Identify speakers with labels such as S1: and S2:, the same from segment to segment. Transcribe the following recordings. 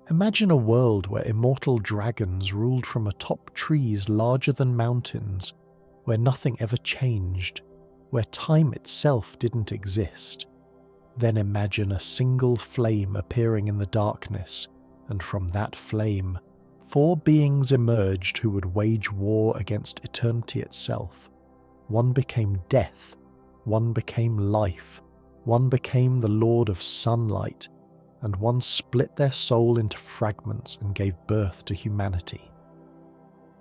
S1: Imagine a world where immortal dragons ruled from atop trees larger than mountains, where nothing ever changed, where time itself didn't exist. Then imagine a single flame appearing in the darkness, and from that flame, 4 beings emerged who would wage war against eternity itself. One became death, one became life, one became the Lord of Sunlight, and one split their soul into fragments and gave birth to humanity.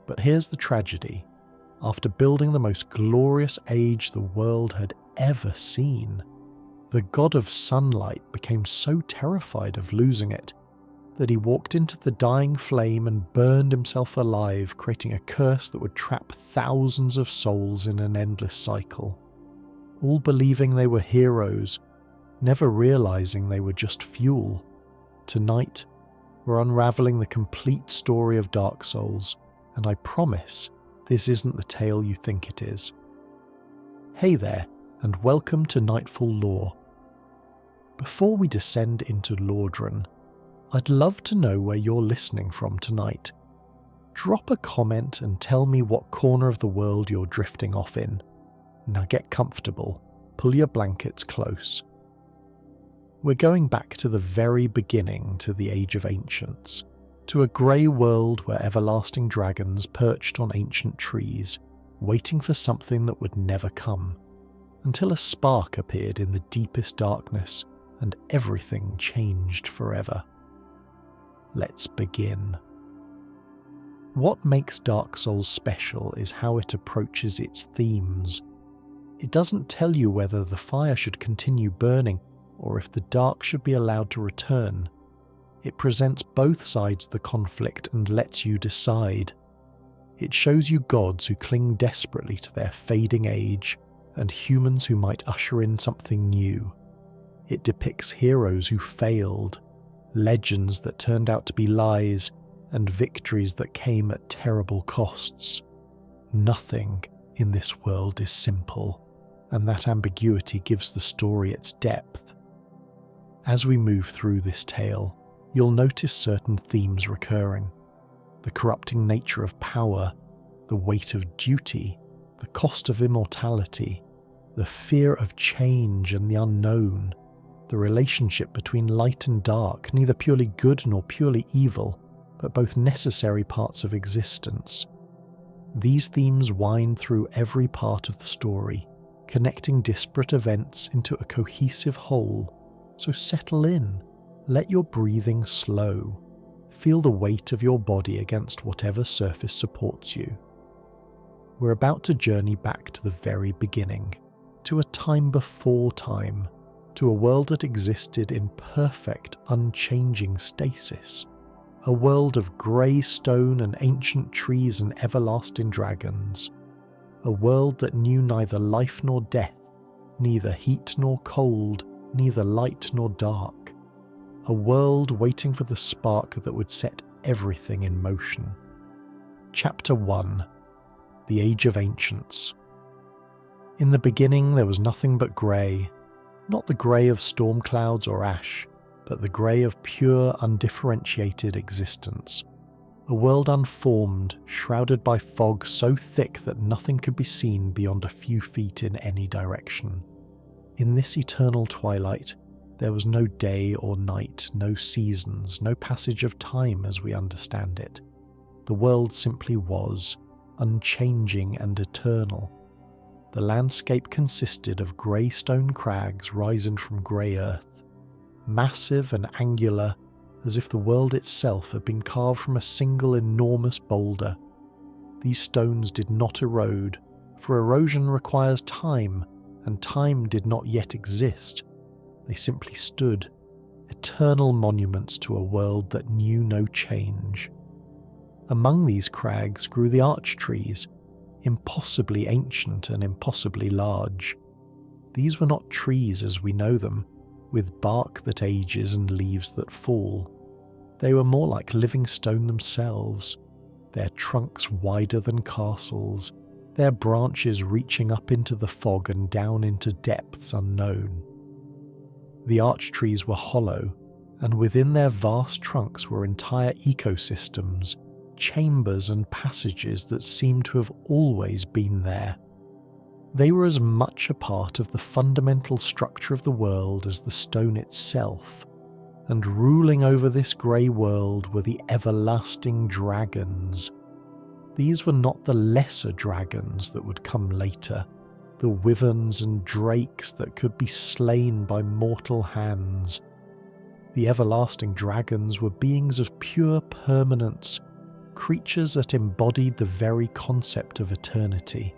S1: But here's the tragedy. After building the most glorious age the world had ever seen, the god of sunlight became so terrified of losing it that he walked into the dying flame and burned himself alive, creating a curse that would trap thousands of souls in an endless cycle, all believing they were heroes, never realizing they were just fuel. Tonight, we're unraveling the complete story of Dark Souls, and I promise this isn't the tale you think it is. Hey there, and welcome to Nightfall Lore. Before we descend into Lordran, I'd love to know where you're listening from tonight. Drop a comment and tell me what corner of the world you're drifting off in. Now get comfortable, pull your blankets close. We're going back to the very beginning, to the Age of Ancients, to a grey world where everlasting dragons perched on ancient trees, waiting for something that would never come, until a spark appeared in the deepest darkness and everything changed forever. Let's begin. What makes Dark Souls special is how it approaches its themes. It doesn't tell you whether the fire should continue burning or if the dark should be allowed to return. It presents both sides of the conflict and lets you decide. It shows you gods who cling desperately to their fading age and humans who might usher in something new. It depicts heroes who failed, legends that turned out to be lies, and victories that came at terrible costs. Nothing in this world is simple, and that ambiguity gives the story its depth. As we move through this tale, you'll notice certain themes recurring. The corrupting nature of power, the weight of duty, the cost of immortality, the fear of change and the unknown, the relationship between light and dark, neither purely good nor purely evil, but both necessary parts of existence. These themes wind through every part of the story, connecting disparate events into a cohesive whole. So settle in, let your breathing slow, feel the weight of your body against whatever surface supports you. We're about to journey back to the very beginning, to a time before time, to a world that existed in perfect, unchanging stasis. A world of grey stone and ancient trees and everlasting dragons. A world that knew neither life nor death, neither heat nor cold, neither light nor dark. A world waiting for the spark that would set everything in motion. Chapter 1. The Age of Ancients. In the beginning there was nothing but grey, not the grey of storm clouds or ash, but the grey of pure, undifferentiated existence. A world unformed, shrouded by fog so thick that nothing could be seen beyond a few feet in any direction. In this eternal twilight, there was no day or night, no seasons, no passage of time as we understand it. The world simply was, unchanging and eternal. The landscape consisted of grey stone crags rising from grey earth, massive and angular, as if the world itself had been carved from a single enormous boulder. These stones did not erode, for erosion requires time, and time did not yet exist. They simply stood, eternal monuments to a world that knew no change. Among these crags grew the arch trees, impossibly ancient and impossibly large. These were not trees as we know them, with bark that ages and leaves that fall. They were more like living stone themselves, their trunks wider than castles, their branches reaching up into the fog and down into depths unknown. The arch trees were hollow, and within their vast trunks were entire ecosystems, chambers and passages that seemed to have always been there. They were as much a part of the fundamental structure of the world as the stone itself, and ruling over this grey world were the everlasting dragons. These were not the lesser dragons that would come later, the wyverns and drakes that could be slain by mortal hands. The everlasting dragons were beings of pure permanence, creatures that embodied the very concept of eternity.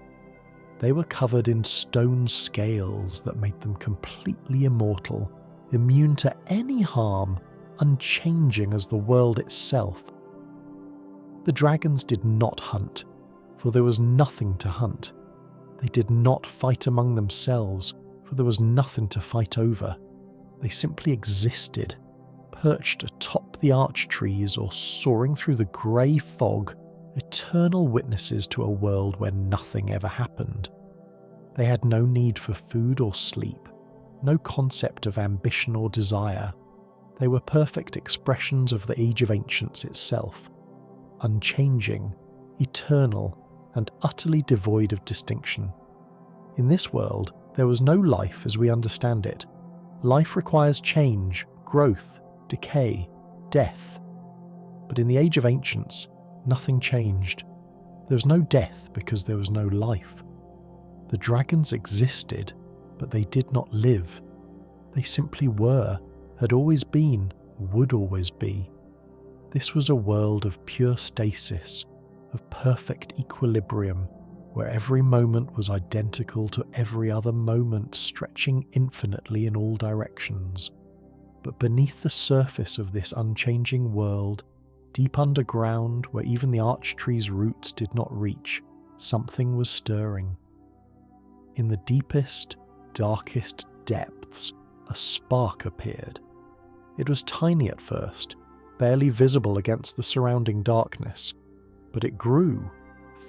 S1: They were covered in stone scales that made them completely immortal, immune to any harm, unchanging as the world itself. The dragons did not hunt, for there was nothing to hunt. They did not fight among themselves, for there was nothing to fight over. They simply existed, perched atop the arch trees or soaring through the grey fog, eternal witnesses to a world where nothing ever happened. They had no need for food or sleep, no concept of ambition or desire. They were perfect expressions of the Age of Ancients itself, unchanging, eternal, and utterly devoid of distinction. In this world, there was no life as we understand it. Life requires change, growth, decay, death. But in the Age of Ancients, nothing changed. There was no death because there was no life. The dragons existed, but they did not live. They simply were, had always been, would always be. This was a world of pure stasis, of perfect equilibrium, where every moment was identical to every other moment, stretching infinitely in all directions. But beneath the surface of this unchanging world, deep underground, where even the arch tree's roots did not reach, something was stirring. In the deepest, darkest depths, a spark appeared. It was tiny at first, barely visible against the surrounding darkness, but it grew,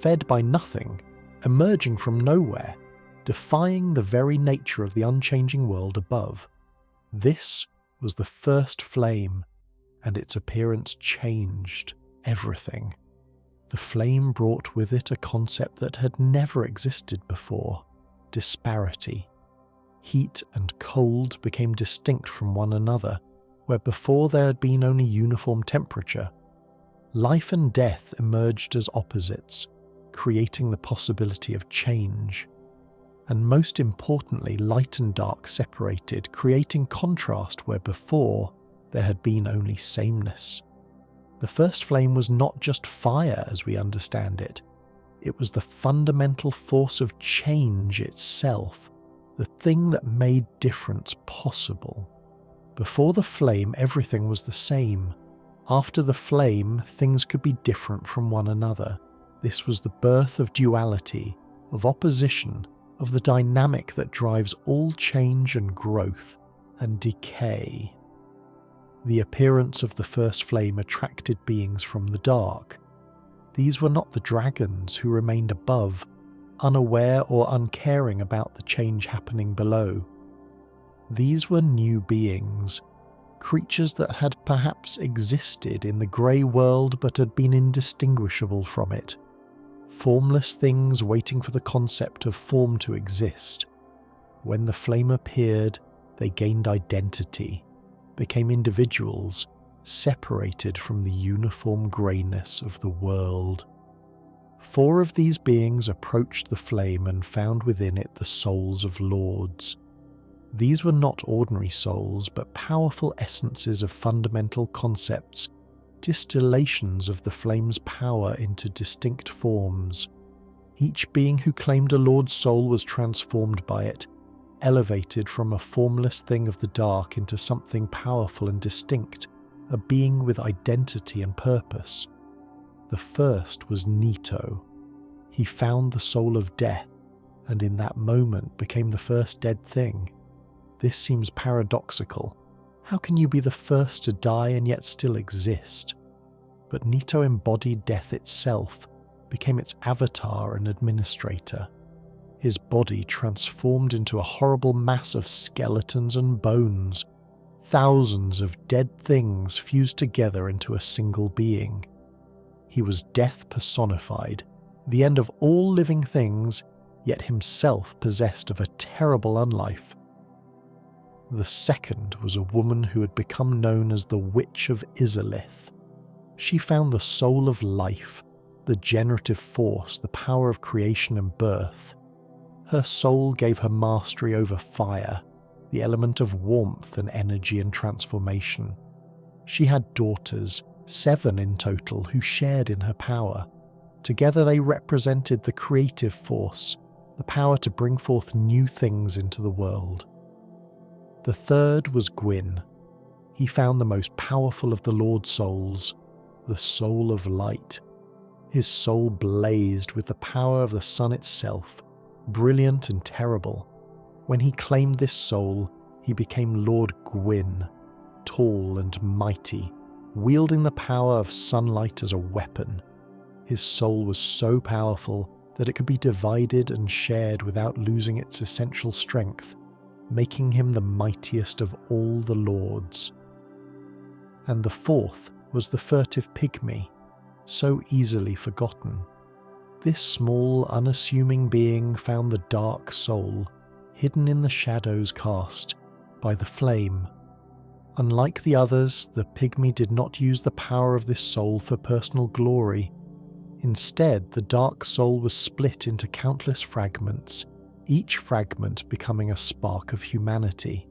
S1: fed by nothing, emerging from nowhere, defying the very nature of the unchanging world above. This was the first flame, and its appearance changed everything. The flame brought with it a concept that had never existed before: disparity. Heat and cold became distinct from one another, where before there had been only uniform temperature. Life and death emerged as opposites, creating the possibility of change. And most importantly, light and dark separated, creating contrast where before there had been only sameness. The first flame was not just fire as we understand it. It was the fundamental force of change itself, the thing that made difference possible. Before the flame, everything was the same. After the flame, things could be different from one another. This was the birth of duality, of opposition, of the dynamic that drives all change and growth and decay. The appearance of the first flame attracted beings from the dark. These were not the dragons who remained above, unaware or uncaring about the change happening below. These were new beings, creatures that had perhaps existed in the grey world but had been indistinguishable from it. Formless things waiting for the concept of form to exist. When the flame appeared, they gained identity, became individuals, separated from the uniform greyness of the world. 4 of these beings approached the flame and found within it the souls of lords. These were not ordinary souls, but powerful essences of fundamental concepts, distillations of the flame's power into distinct forms. Each being who claimed a lord's soul was transformed by it, elevated from a formless thing of the dark into something powerful and distinct, a being with identity and purpose. The first was Nito. He found the soul of death, and in that moment became the first dead thing. This seems paradoxical. How can you be the first to die and yet still exist? But Nito embodied death itself, became its avatar and administrator. His body transformed into a horrible mass of skeletons and bones. thousands of dead things fused together into a single being. He was death personified, the end of all living things, yet himself possessed of a terrible unlife. The second was a woman who had become known as the Witch of Izalith. She found the soul of life, the generative force, the power of creation and birth. Her soul gave her mastery over fire, the element of warmth and energy and transformation. She had daughters, 7 in total, who shared in her power. Together they represented the creative force, the power to bring forth new things into the world. The third was Gwyn. He found the most powerful of the Lord's souls, the soul of light. His soul blazed with the power of the sun itself, brilliant and terrible. When he claimed this soul, he became Lord Gwyn, tall and mighty, wielding the power of sunlight as a weapon. His soul was so powerful that it could be divided and shared without losing its essential strength, making him the mightiest of all the lords. And the fourth was the furtive pygmy, so easily forgotten. This small, unassuming being found the dark soul, hidden in the shadows cast by the flame. Unlike the others, the pygmy did not use the power of this soul for personal glory. Instead, the dark soul was split into countless fragments, each fragment becoming a spark of humanity.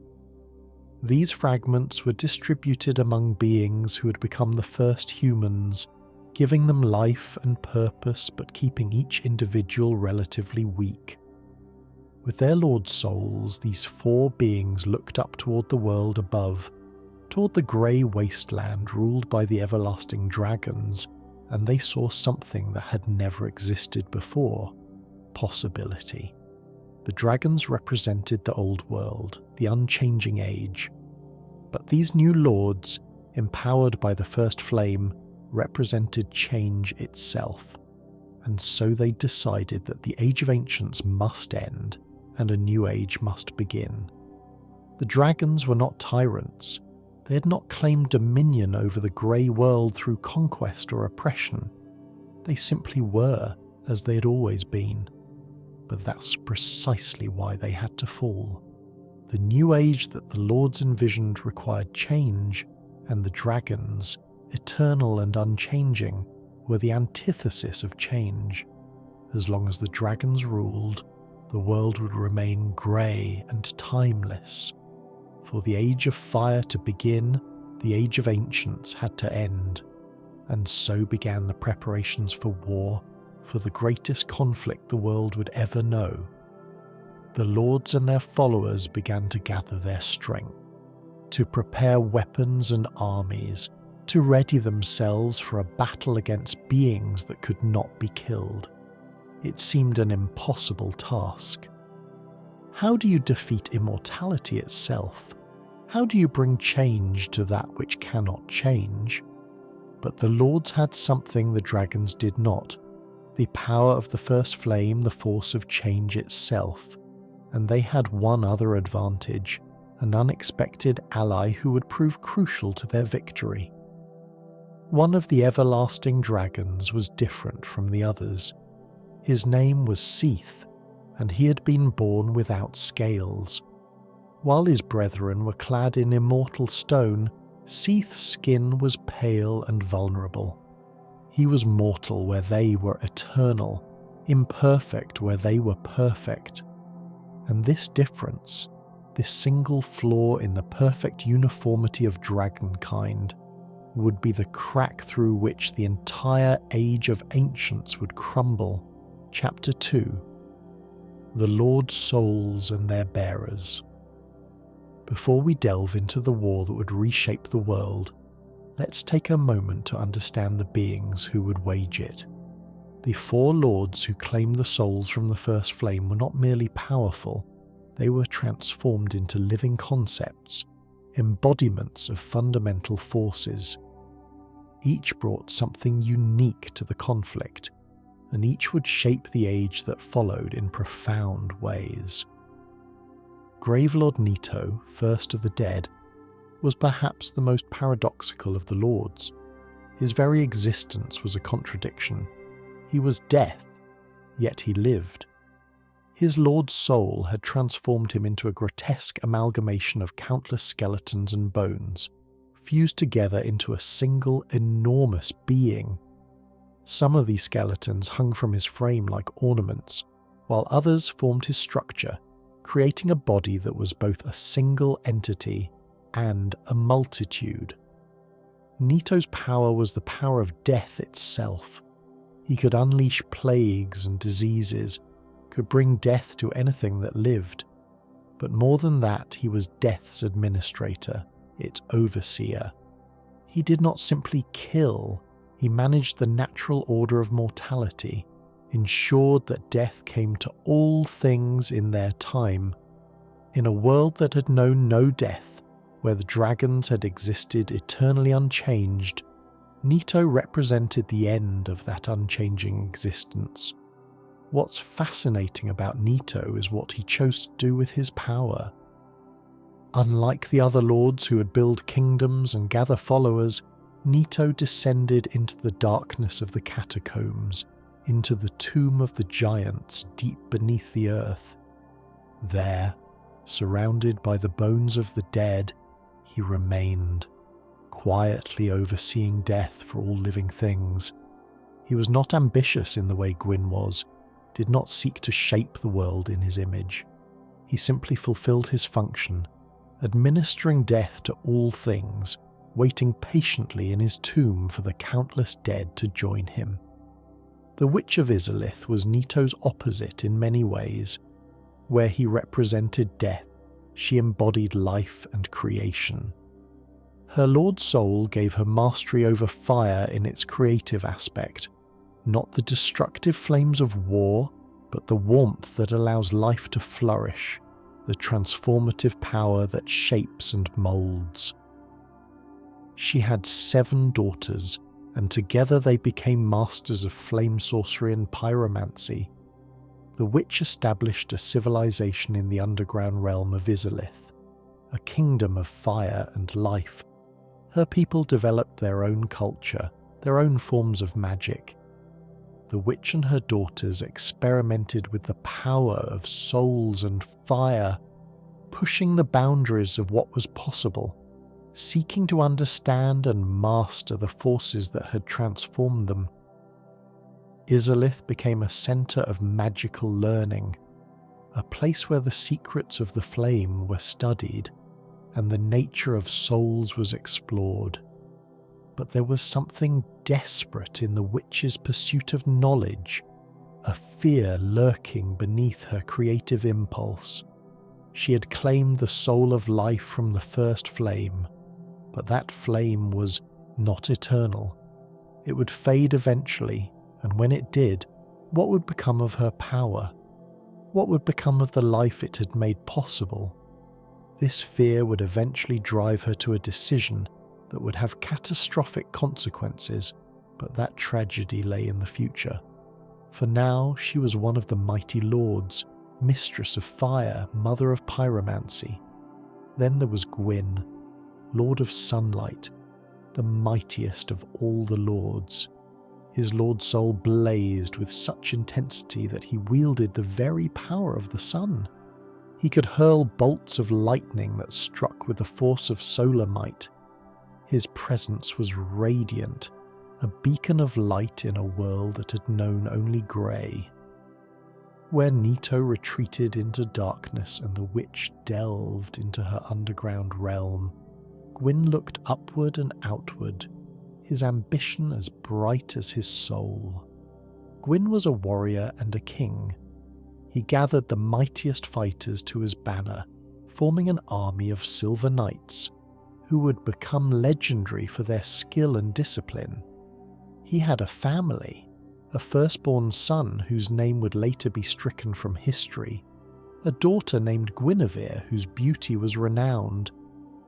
S1: These fragments were distributed among beings who had become the first humans, giving them life and purpose but keeping each individual relatively weak. With their Lord's souls, these 4 beings looked up toward the world above, toward the grey wasteland ruled by the everlasting dragons, and they saw something that had never existed before: possibility. The dragons represented the old world, the unchanging age. But these new lords, empowered by the first flame, represented change itself. And so they decided that the Age of Ancients must end, and a new age must begin. The dragons were not tyrants. They had not claimed dominion over the grey world through conquest or oppression. They simply were, as they had always been. But that's precisely why they had to fall. The new age that the lords envisioned required change, and the dragons, eternal and unchanging, were the antithesis of change. As long as the dragons ruled, the world would remain grey and timeless. For the Age of Fire to begin, the Age of Ancients had to end. And so began the preparations for war, for the greatest conflict the world would ever know. The lords and their followers began to gather their strength, to prepare weapons and armies, to ready themselves for a battle against beings that could not be killed. It seemed an impossible task. How do you defeat immortality itself? How do you bring change to that which cannot change? But the lords had something the dragons did not: the power of the first flame, the force of change itself. And they had one other advantage, an unexpected ally who would prove crucial to their victory. One of the everlasting dragons was different from the others. His name was Seath, and he had been born without scales. While his brethren were clad in immortal stone, Seath's skin was pale and vulnerable. He was mortal where they were eternal, imperfect where they were perfect. And this difference, this single flaw in the perfect uniformity of dragonkind, would be the crack through which the entire Age of Ancients would crumble. Chapter 2: The Lord's Souls and Their Bearers. Before we delve into the war that would reshape the world, let's take a moment to understand the beings who would wage it. The 4 lords who claimed the souls from the first flame were not merely powerful, they were transformed into living concepts, embodiments of fundamental forces. Each brought something unique to the conflict, and each would shape the age that followed in profound ways. Gravelord Nito, first of the dead, was perhaps the most paradoxical of the lords. His very existence was a contradiction. He was death, yet he lived. His lord's soul had transformed him into a grotesque amalgamation of countless skeletons and bones, fused together into a single enormous being. Some of these skeletons hung from his frame like ornaments, while others formed his structure, creating a body that was both a single entity and a multitude. Nito's power was the power of death itself. He could unleash plagues and diseases, could bring death to anything that lived. But more than that, he was death's administrator, its overseer. He did not simply kill, he managed the natural order of mortality, ensured that death came to all things in their time. In a world that had known no death, where the dragons had existed eternally unchanged, Nito represented the end of that unchanging existence. What's fascinating about Nito is what he chose to do with his power. Unlike the other lords who would build kingdoms and gather followers, Nito descended into the darkness of the catacombs, into the tomb of the giants deep beneath the earth. There, surrounded by the bones of the dead, he remained, quietly overseeing death for all living things. He was not ambitious in the way Gwyn was, did not seek to shape the world in his image. He simply fulfilled his function, administering death to all things, waiting patiently in his tomb for the countless dead to join him. The Witch of Izalith was Nito's opposite in many ways. Where he represented death, she embodied life and creation. Her Lord Soul gave her mastery over fire in its creative aspect, not the destructive flames of war, but the warmth that allows life to flourish, the transformative power that shapes and moulds. She had 7 daughters, and together they became masters of flame sorcery and pyromancy. The witch established a civilization in the underground realm of Izalith, a kingdom of fire and life. Her people developed their own culture, their own forms of magic. The witch and her daughters experimented with the power of souls and fire, pushing the boundaries of what was possible, seeking to understand and master the forces that had transformed them. Izalith became a centre of magical learning, a place where the secrets of the flame were studied and the nature of souls was explored. But there was something desperate in the witch's pursuit of knowledge, a fear lurking beneath her creative impulse. She had claimed the soul of life from the first flame, but that flame was not eternal. It would fade eventually, and when it did, what would become of her power? What would become of the life it had made possible? This fear would eventually drive her to a decision that would have catastrophic consequences, but that tragedy lay in the future. For now, she was one of the mighty lords, mistress of fire, mother of pyromancy. Then there was Gwyn, lord of sunlight, the mightiest of all the lords. His lord soul blazed with such intensity that he wielded the very power of the sun. He could hurl bolts of lightning that struck with the force of solar might. His presence was radiant, a beacon of light in a world that had known only grey. Where Nito retreated into darkness and the witch delved into her underground realm, Gwyn looked upward and outward, his ambition as bright as his soul. Gwyn was a warrior and a king. He gathered the mightiest fighters to his banner, forming an army of silver knights, who would become legendary for their skill and discipline. He had a family, a firstborn son whose name would later be stricken from history, a daughter named Guinevere whose beauty was renowned,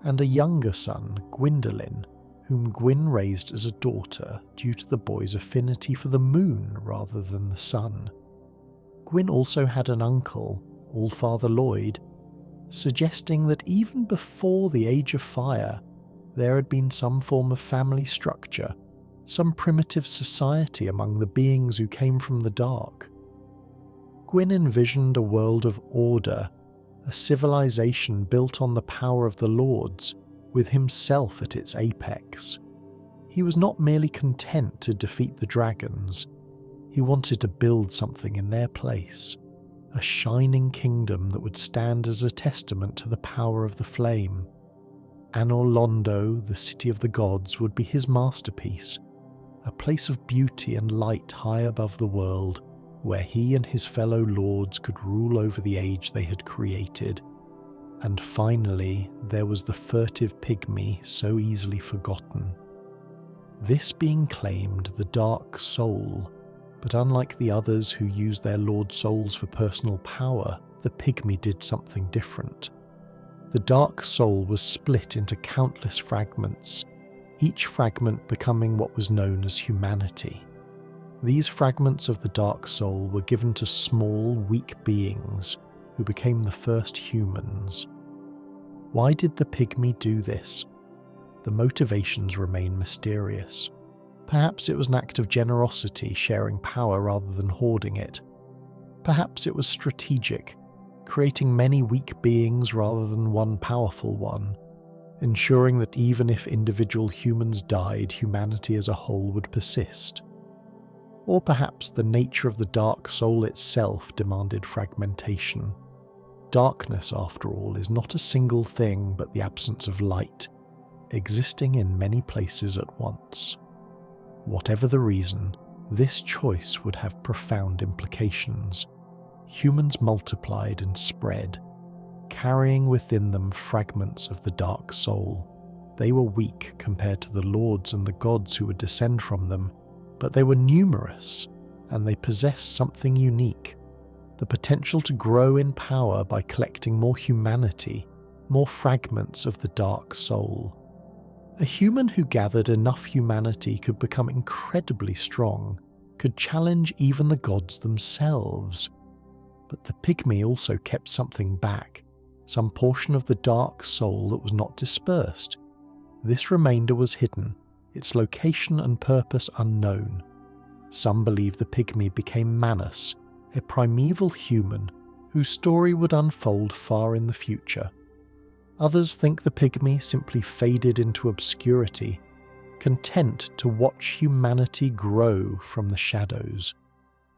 S1: and a younger son, Gwyndolin, whom Gwyn raised as a daughter due to the boy's affinity for the moon rather than the sun. Gwyn also had an uncle, Allfather Lloyd, suggesting that even before the Age of Fire, there had been some form of family structure, some primitive society among the beings who came from the dark. Gwyn envisioned a world of order, a civilization built on the power of the lords, with himself at its apex. He was not merely content to defeat the dragons, he wanted to build something in their place, a shining kingdom that would stand as a testament to the power of the flame. Anor Londo, the city of the gods, would be his masterpiece, a place of beauty and light high above the world, where he and his fellow lords could rule over the age they had created. And finally, there was the furtive pygmy so easily forgotten. This being claimed the Dark Soul, but unlike the others who used their lord souls for personal power, the pygmy did something different. The Dark Soul was split into countless fragments, each fragment becoming what was known as humanity. These fragments of the Dark Soul were given to small, weak beings who became the first humans. Why did the pygmy do this? The motivations remain mysterious. Perhaps it was an act of generosity, sharing power rather than hoarding it. Perhaps it was strategic, creating many weak beings rather than one powerful one, ensuring that even if individual humans died, humanity as a whole would persist. Or perhaps the nature of the Dark Soul itself demanded fragmentation. Darkness, after all, is not a single thing but the absence of light, existing in many places at once. Whatever the reason, this choice would have profound implications. Humans multiplied and spread, carrying within them fragments of the Dark Soul. They were weak compared to the lords and the gods who would descend from them, but they were numerous, and they possessed something unique, the potential to grow in power by collecting more humanity, more fragments of the Dark Soul. A human who gathered enough humanity could become incredibly strong, could challenge even the gods themselves. But the pygmy also kept something back, some portion of the Dark Soul that was not dispersed. This remainder was hidden, its location and purpose unknown. Some believe the pygmy became Manus, a primeval human whose story would unfold far in the future. Others think the pygmy simply faded into obscurity, content to watch humanity grow from the shadows.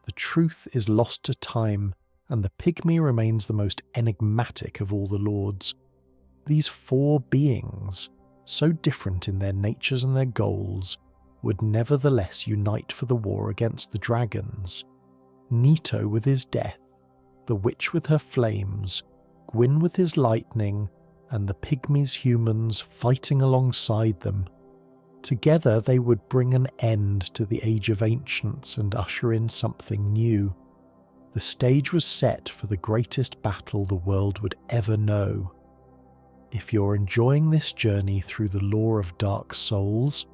S1: The truth is lost to time, and the pygmy remains the most enigmatic of all the lords. These four beings, so different in their natures and their goals, would nevertheless unite for the war against the dragons. Nito with his death, the witch with her flames, Gwyn with his lightning, and the pygmies' humans fighting alongside them. Together they would bring an end to the Age of Ancients and usher in something new. The stage was set for the greatest battle the world would ever know. If you're enjoying this journey through the lore of Dark Souls,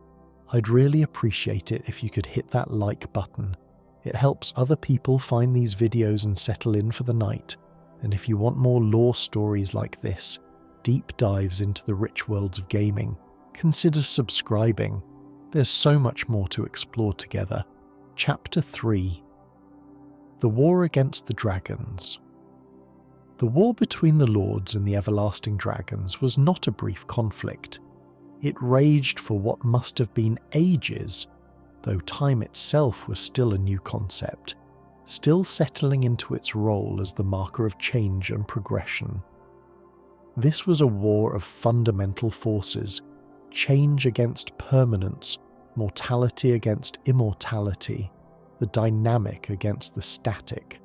S1: I'd really appreciate it if you could hit that like button. It helps other people find these videos and settle in for the night. And if you want more lore stories like this, deep dives into the rich worlds of gaming, consider subscribing. There's so much more to explore together. Chapter 3: The War Against the Dragons. The war between the lords and the everlasting dragons was not a brief conflict. It raged for what must have been ages, though time itself was still a new concept, still settling into its role as the marker of change and progression. This was a war of fundamental forces, change against permanence, mortality against immortality, the dynamic against the static.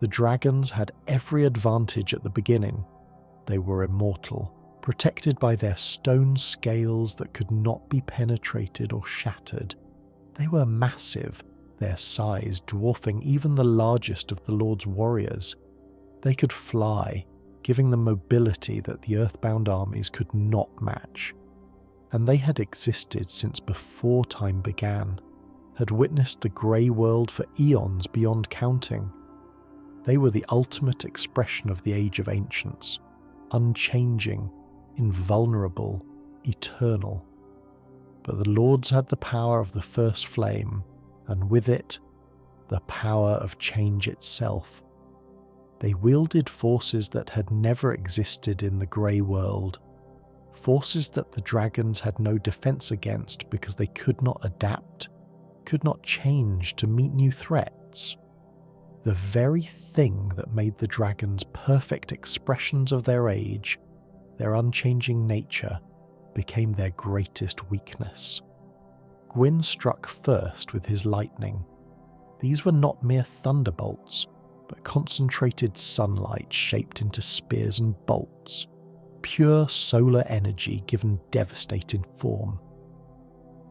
S1: The dragons had every advantage at the beginning. They were immortal, protected by their stone scales that could not be penetrated or shattered. They were massive, their size dwarfing even the largest of the Lord's warriors. They could fly, giving them mobility that the earthbound armies could not match. And they had existed since before time began, had witnessed the grey world for eons beyond counting. They were the ultimate expression of the Age of Ancients, unchanging, invulnerable, eternal. But the lords had the power of the first flame, and with it, the power of change itself. They wielded forces that had never existed in the grey world, forces that the dragons had no defense against because they could not adapt, could not change to meet new threats. The very thing that made the dragons perfect expressions of their age, their unchanging nature, became their greatest weakness. Gwyn struck first with his lightning. These were not mere thunderbolts, but concentrated sunlight shaped into spears and bolts, pure solar energy given devastating form.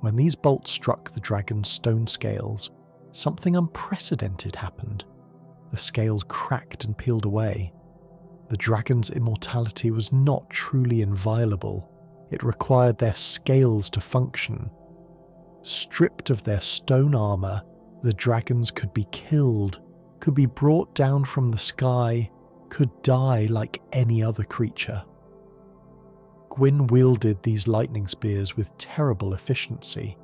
S1: When these bolts struck the dragon's stone scales, something unprecedented happened. The scales cracked and peeled away. The dragon's immortality was not truly inviolable. It required their scales to function. Stripped of their stone armor, the dragons could be killed, could be brought down from the sky, could die like any other creature. Gwyn wielded these lightning spears with terrible efficiency,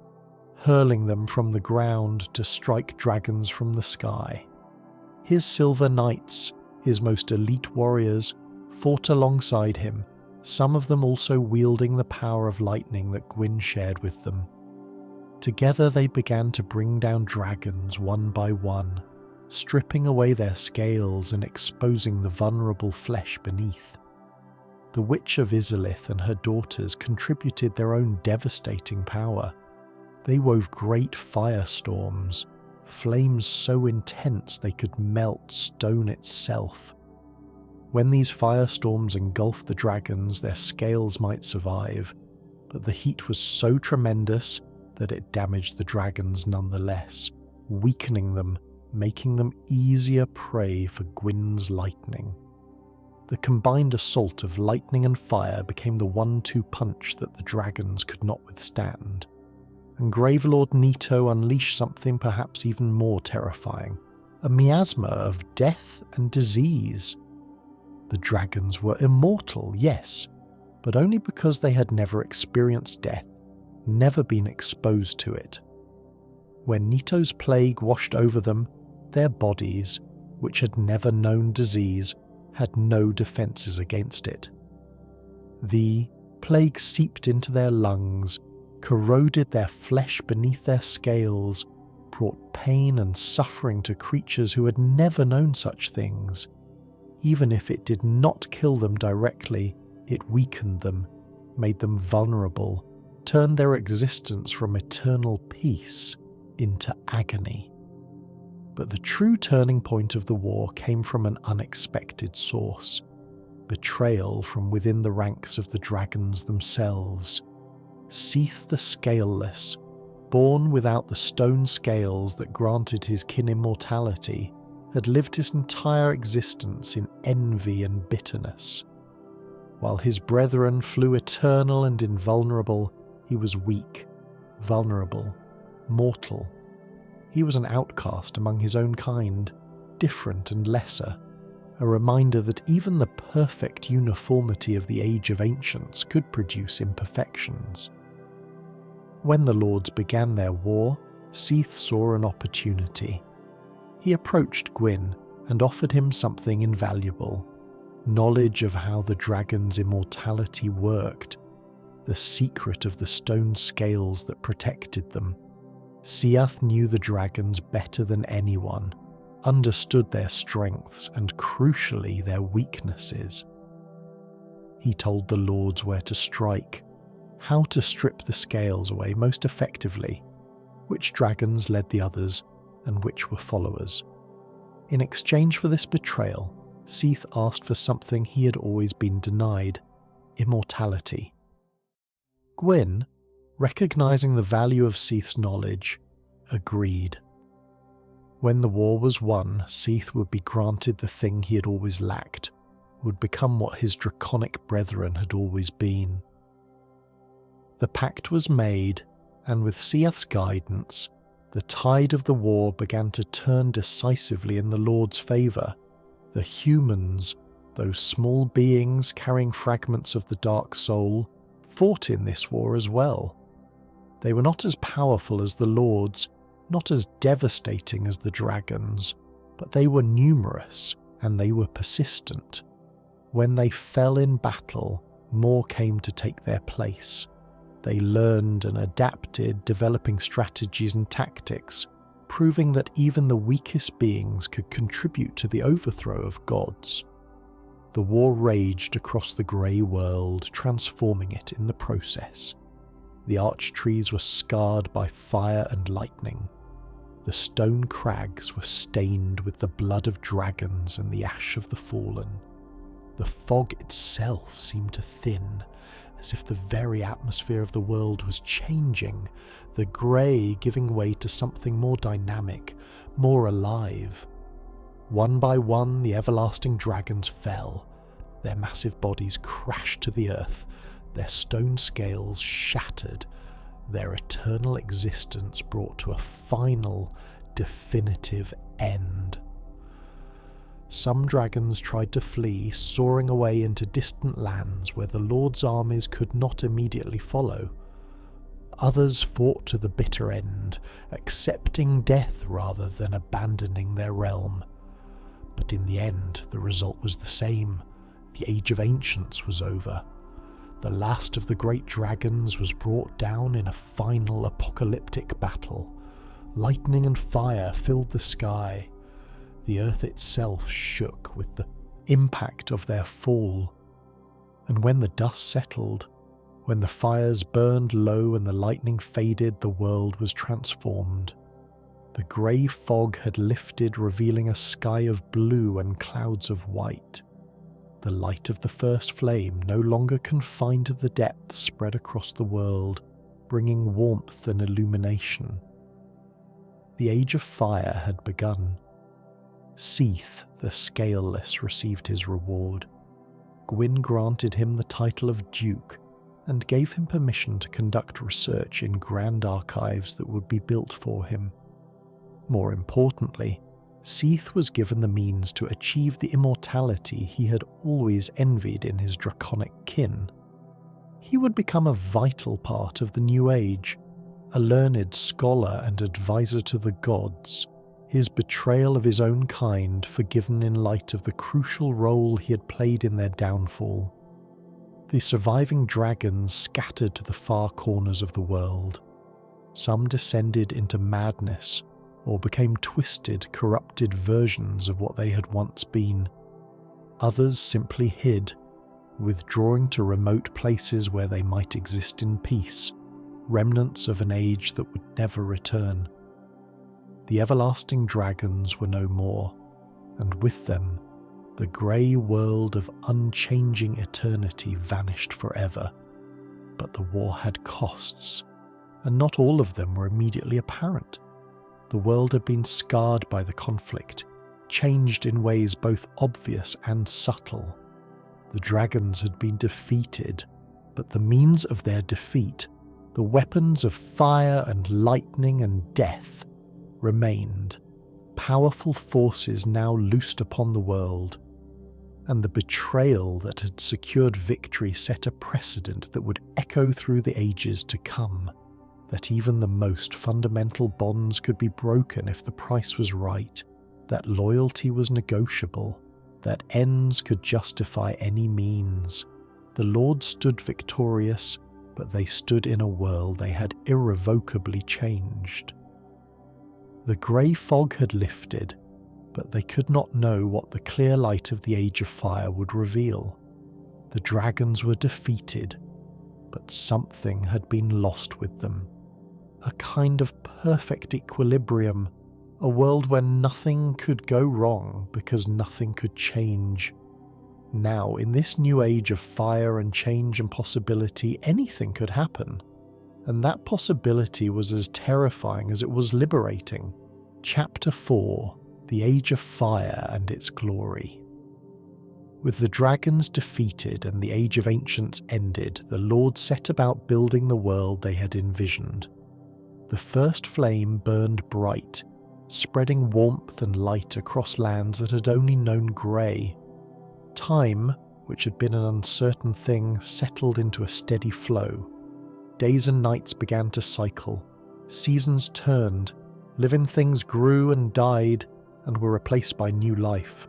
S1: hurling them from the ground to strike dragons from the sky. His silver knights, his most elite warriors, fought alongside him, some of them also wielding the power of lightning that Gwyn shared with them. Together they began to bring down dragons one by one, stripping away their scales and exposing the vulnerable flesh beneath. The Witch of Izalith and her daughters contributed their own devastating power. They wove great firestorms, flames so intense they could melt stone itself. When these firestorms engulfed the dragons, their scales might survive, but the heat was so tremendous that it damaged the dragons nonetheless, weakening them, making them easier prey for Gwyn's lightning. The combined assault of lightning and fire became the 1-2 punch that the dragons could not withstand, and Gravelord Nito unleashed something perhaps even more terrifying, a miasma of death and disease. The dragons were immortal, yes, but only because they had never experienced death, never been exposed to it. When Nito's plague washed over them, their bodies, which had never known disease, had no defences against it. The plague seeped into their lungs, corroded their flesh beneath their scales, brought pain and suffering to creatures who had never known such things. Even if it did not kill them directly, it weakened them, made them vulnerable, turned their existence from eternal peace into agony. But the true turning point of the war came from an unexpected source: betrayal from within the ranks of the dragons themselves. Seath the Scaleless, born without the stone scales that granted his kin immortality, had lived his entire existence in envy and bitterness. While his brethren flew eternal and invulnerable, he was weak, vulnerable, mortal. He was an outcast among his own kind, different and lesser, a reminder that even the perfect uniformity of the Age of Ancients could produce imperfections. When the lords began their war, Seath saw an opportunity. He approached Gwyn and offered him something invaluable: knowledge of how the dragon's immortality worked, the secret of the stone scales that protected them. Seath knew the dragons better than anyone, understood their strengths and, crucially, their weaknesses. He told the lords where to strike, how to strip the scales away most effectively, which dragons led the others and which were followers. In exchange for this betrayal, Seath asked for something he had always been denied: immortality. Gwyn, recognizing the value of Seath's knowledge, agreed. When the war was won, Seath would be granted the thing he had always lacked, would become what his draconic brethren had always been. The pact was made, and with Seath's guidance, the tide of the war began to turn decisively in the Lord's favour. The humans, those small beings carrying fragments of the dark soul, fought in this war as well. They were not as powerful as the lords, not as devastating as the dragons, but they were numerous and they were persistent. When they fell in battle, more came to take their place. They learned and adapted, developing strategies and tactics, proving that even the weakest beings could contribute to the overthrow of gods. The war raged across the grey world, transforming it in the process. The arch trees were scarred by fire and lightning. The stone crags were stained with the blood of dragons and the ash of the fallen. The fog itself seemed to thin, as if the very atmosphere of the world was changing, the grey giving way to something more dynamic, more alive. One by one, the everlasting dragons fell. Their massive bodies crashed to the earth, their stone scales shattered, their eternal existence brought to a final, definitive end. Some dragons tried to flee, soaring away into distant lands where the Lord's armies could not immediately follow. Others fought to the bitter end, accepting death rather than abandoning their realm. But in the end, the result was the same. The Age of Ancients was over. The last of the great dragons was brought down in a final apocalyptic battle. Lightning and fire filled the sky. The earth itself shook with the impact of their fall. And when the dust settled, when the fires burned low and the lightning faded, the world was transformed. The grey fog had lifted, revealing a sky of blue and clouds of white. The light of the first flame, no longer confined to the depths, spread across the world, bringing warmth and illumination. The Age of Fire had begun. Seath, the Scaleless, received his reward. Gwyn granted him the title of Duke and gave him permission to conduct research in grand archives that would be built for him. More importantly, Seath was given the means to achieve the immortality he had always envied in his draconic kin. He would become a vital part of the New Age, a learned scholar and advisor to the gods, his betrayal of his own kind forgiven in light of the crucial role he had played in their downfall. The surviving dragons scattered to the far corners of the world. Some descended into madness, or became twisted, corrupted versions of what they had once been. Others simply hid, withdrawing to remote places where they might exist in peace, remnants of an age that would never return. The everlasting dragons were no more, and with them, the grey world of unchanging eternity vanished forever. But the war had costs, and not all of them were immediately apparent. The world had been scarred by the conflict, changed in ways both obvious and subtle. The dragons had been defeated, but the means of their defeat, the weapons of fire and lightning and death, remained, powerful forces now loosed upon the world, and the betrayal that had secured victory set a precedent that would echo through the ages to come, that even the most fundamental bonds could be broken if the price was right, that loyalty was negotiable, that ends could justify any means. The Lord stood victorious, but they stood in a world they had irrevocably changed. The grey fog had lifted, but they could not know what the clear light of the Age of Fire would reveal. The dragons were defeated, but something had been lost with them. A kind of perfect equilibrium, a world where nothing could go wrong because nothing could change. Now, in this new age of fire and change and possibility, anything could happen. And that possibility was as terrifying as it was liberating. Chapter 4, The Age of Fire and Its Glory. With the dragons defeated and the Age of Ancients ended, the Lord set about building the world they had envisioned. The first flame burned bright, spreading warmth and light across lands that had only known grey. Time, which had been an uncertain thing, settled into a steady flow. Days and nights began to cycle, seasons turned, living things grew and died and were replaced by new life.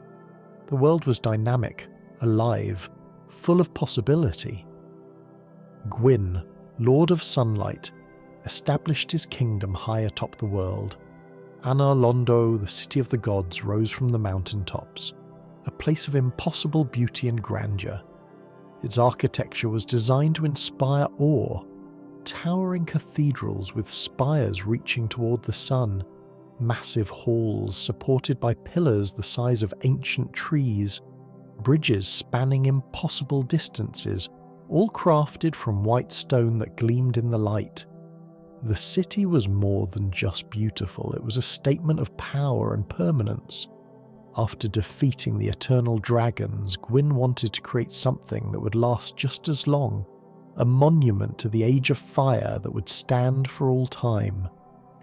S1: The world was dynamic, alive, full of possibility. Gwyn, Lord of Sunlight, established his kingdom high atop the world. Anor Londo, the city of the gods, rose from the mountaintops, a place of impossible beauty and grandeur. Its architecture was designed to inspire awe. Towering cathedrals with spires reaching toward the sun, massive halls supported by pillars the size of ancient trees, bridges spanning impossible distances, all crafted from white stone that gleamed in the light. The city was more than just beautiful, it was a statement of power and permanence. After defeating the eternal dragons, Gwyn wanted to create something that would last just as long, a monument to the Age of Fire that would stand for all time.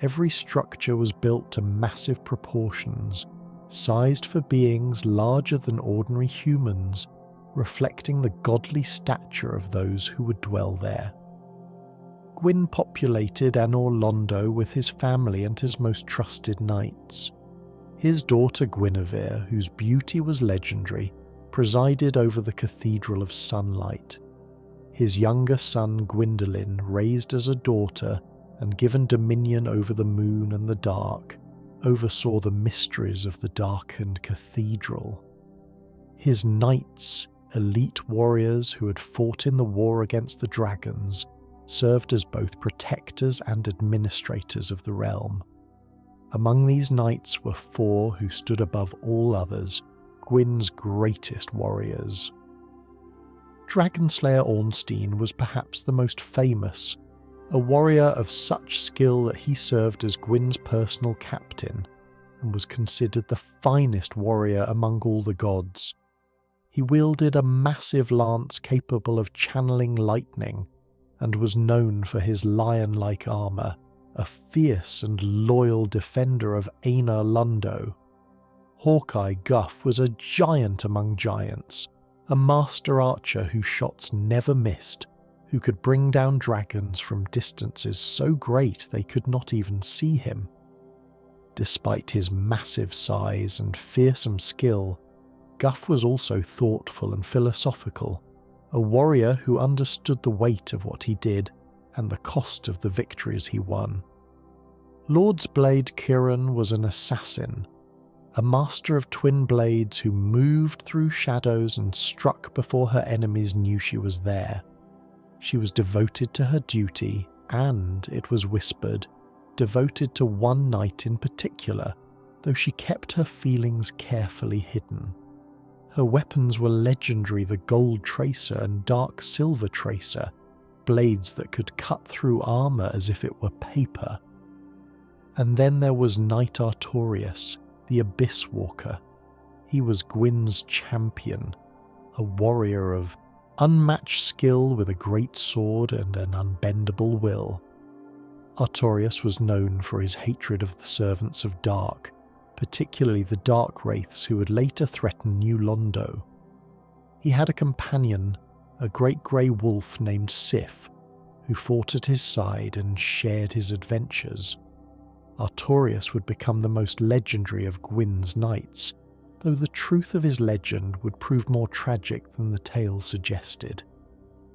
S1: Every structure was built to massive proportions, sized for beings larger than ordinary humans, reflecting the godly stature of those who would dwell there. Gwyn populated Anor Londo with his family and his most trusted knights. His daughter Guinevere, whose beauty was legendary, presided over the Cathedral of Sunlight. His younger son Gwyndolin, raised as a daughter and given dominion over the moon and the dark, oversaw the mysteries of the darkened cathedral. His knights, elite warriors who had fought in the war against the dragons, served as both protectors and administrators of the realm. Among these knights were 4 who stood above all others, Gwyn's greatest warriors. Dragonslayer Ornstein was perhaps the most famous, a warrior of such skill that he served as Gwyn's personal captain and was considered the finest warrior among all the gods. He wielded a massive lance capable of channeling lightning and was known for his lion-like armour, a fierce and loyal defender of Anor Londo. Hawkeye Guff was a giant among giants, a master archer whose shots never missed, who could bring down dragons from distances so great they could not even see him. Despite his massive size and fearsome skill, Guff was also thoughtful and philosophical, a warrior who understood the weight of what he did and the cost of the victories he won. Lord's Blade Kiran was an assassin, a master of twin blades who moved through shadows and struck before her enemies knew she was there. She was devoted to her duty and, it was whispered, devoted to one knight in particular, though she kept her feelings carefully hidden. Her weapons were legendary, the Gold Tracer and Dark Silver Tracer, blades that could cut through armour as if it were paper. And then there was Knight Artorias, the Abyss Walker. He was Gwyn's champion, a warrior of unmatched skill with a great sword and an unbendable will. Artorias was known for his hatred of the Servants of Dark, particularly the Dark Wraiths who would later threaten New Londo. He had a companion, a great grey wolf named Seath, who fought at his side and shared his adventures. Artorias would become the most legendary of Gwyn's knights, though the truth of his legend would prove more tragic than the tale suggested.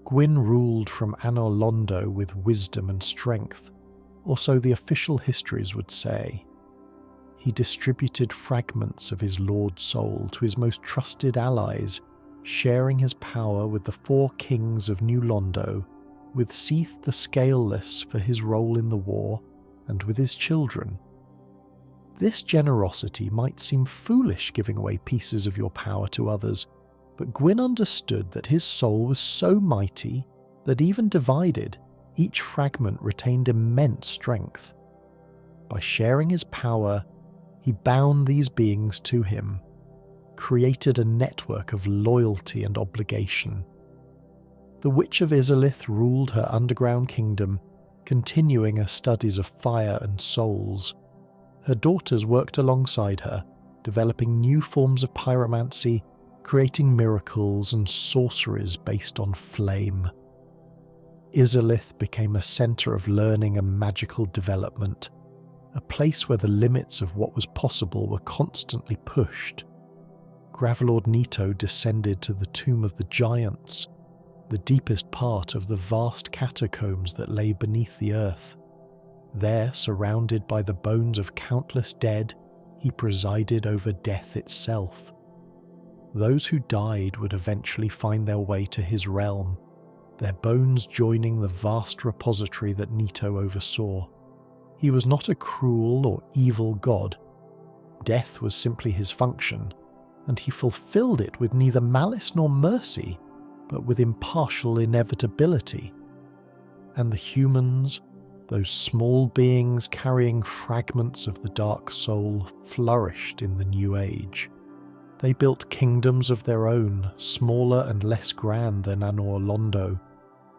S1: Gwyn ruled from Anor Londo with wisdom and strength, or so the official histories would say. He distributed fragments of his lord's soul to his most trusted allies, sharing his power with the 4 kings of New Londo, with Seath the Scaleless for his role in the war, and with his children. This generosity might seem foolish, giving away pieces of your power to others, but Gwyn understood that his soul was so mighty that even divided, each fragment retained immense strength. By sharing his power, he bound these beings to him, created a network of loyalty and obligation. The Witch of Izalith ruled her underground kingdom, continuing her studies of fire and souls. Her daughters worked alongside her, developing new forms of pyromancy, creating miracles and sorceries based on flame. Izalith became a centre of learning and magical development, a place where the limits of what was possible were constantly pushed. Gravelord Nito descended to the Tomb of the Giants, the deepest part of the vast catacombs that lay beneath the earth. There, surrounded by the bones of countless dead, he presided over death itself. Those who died would eventually find their way to his realm, their bones joining the vast repository that Nito oversaw. He was not a cruel or evil god. Death was simply his function, and he fulfilled it with neither malice nor mercy, but with impartial inevitability. And the humans, those small beings carrying fragments of the dark soul, flourished in the New Age. They built kingdoms of their own, smaller and less grand than Anor Londo,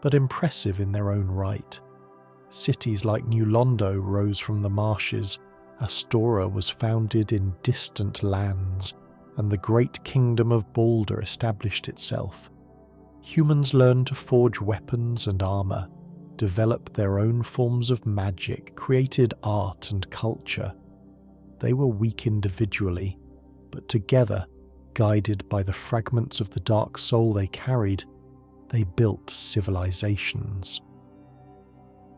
S1: but impressive in their own right. Cities like New Londo rose from the marshes, Astora was founded in distant lands, and the great kingdom of Balder established itself. Humans learned to forge weapons and armour, developed their own forms of magic, created art and culture. They were weak individually, but together, guided by the fragments of the dark soul they carried, they built civilizations.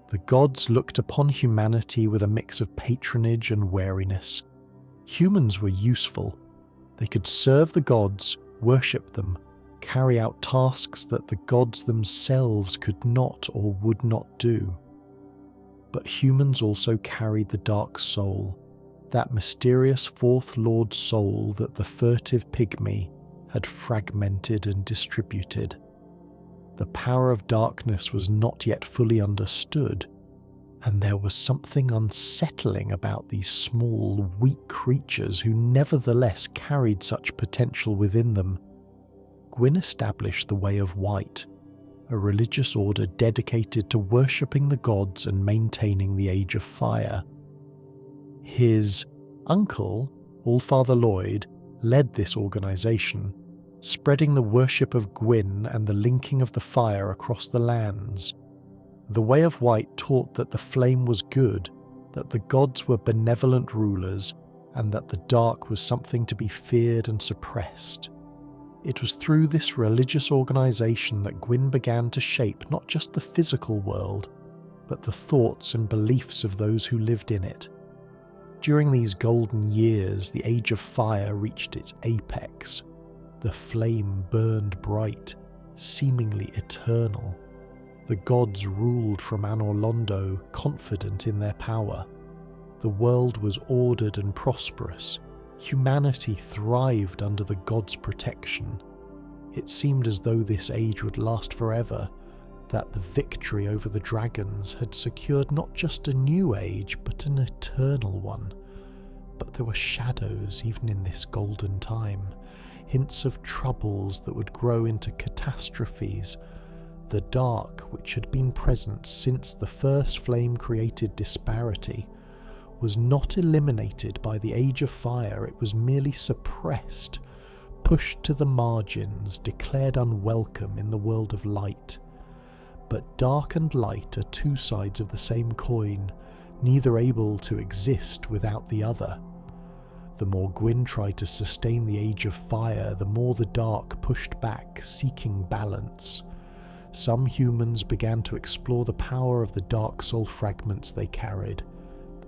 S1: The gods looked upon humanity with a mix of patronage and wariness. Humans were useful. They could serve the gods, worship them, carry out tasks that the gods themselves could not or would not do. But humans also carried the dark soul, that mysterious fourth lord soul that the furtive pygmy had fragmented and distributed. The power of darkness was not yet fully understood, and there was something unsettling about these small, weak creatures who nevertheless carried such potential within them. Gwyn established the Way of White, a religious order dedicated to worshipping the gods and maintaining the Age of Fire. His uncle, Allfather Lloyd, led this organisation, spreading the worship of Gwyn and the linking of the fire across the lands. The Way of White taught that the flame was good, that the gods were benevolent rulers, and that the dark was something to be feared and suppressed. It was through this religious organisation that Gwyn began to shape not just the physical world, but the thoughts and beliefs of those who lived in it. During these golden years, the Age of Fire reached its apex. The flame burned bright, seemingly eternal. The gods ruled from Anor Londo, confident in their power. The world was ordered and prosperous. Humanity thrived under the gods' protection. It seemed as though this age would last forever, that the victory over the dragons had secured not just a new age, but an eternal one. But there were shadows even in this golden time. Hints of troubles that would grow into catastrophes. The dark, which had been present since the first flame created disparity, was not eliminated by the Age of Fire. It was merely suppressed, pushed to the margins, declared unwelcome in the world of light. But dark and light are two sides of the same coin, neither able to exist without the other. The more Gwyn tried to sustain the Age of Fire, the more the dark pushed back, seeking balance. Some humans began to explore the power of the dark soul fragments they carried.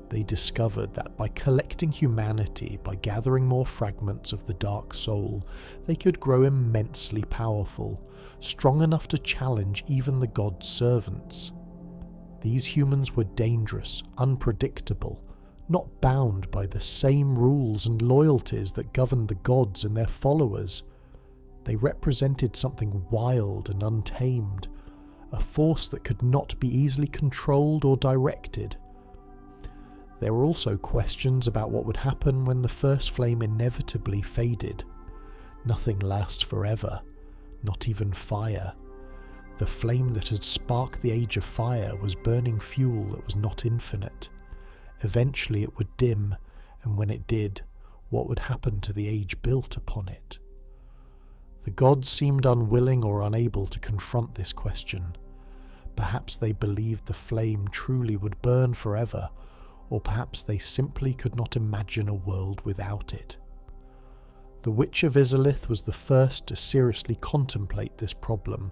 S1: They discovered that by collecting humanity, by gathering more fragments of the dark soul, they could grow immensely powerful, strong enough to challenge even the god's servants. These humans were dangerous, unpredictable, not bound by the same rules and loyalties that governed the gods and their followers. They represented something wild and untamed, a force that could not be easily controlled or directed. There were also questions about what would happen when the first flame inevitably faded. Nothing lasts forever, not even fire. The flame that had sparked the Age of Fire was burning fuel that was not infinite. Eventually it would dim, and when it did, what would happen to the age built upon it? The gods seemed unwilling or unable to confront this question. Perhaps they believed the flame truly would burn forever, or perhaps they simply could not imagine a world without it. The Witch of Izalith was the first to seriously contemplate this problem.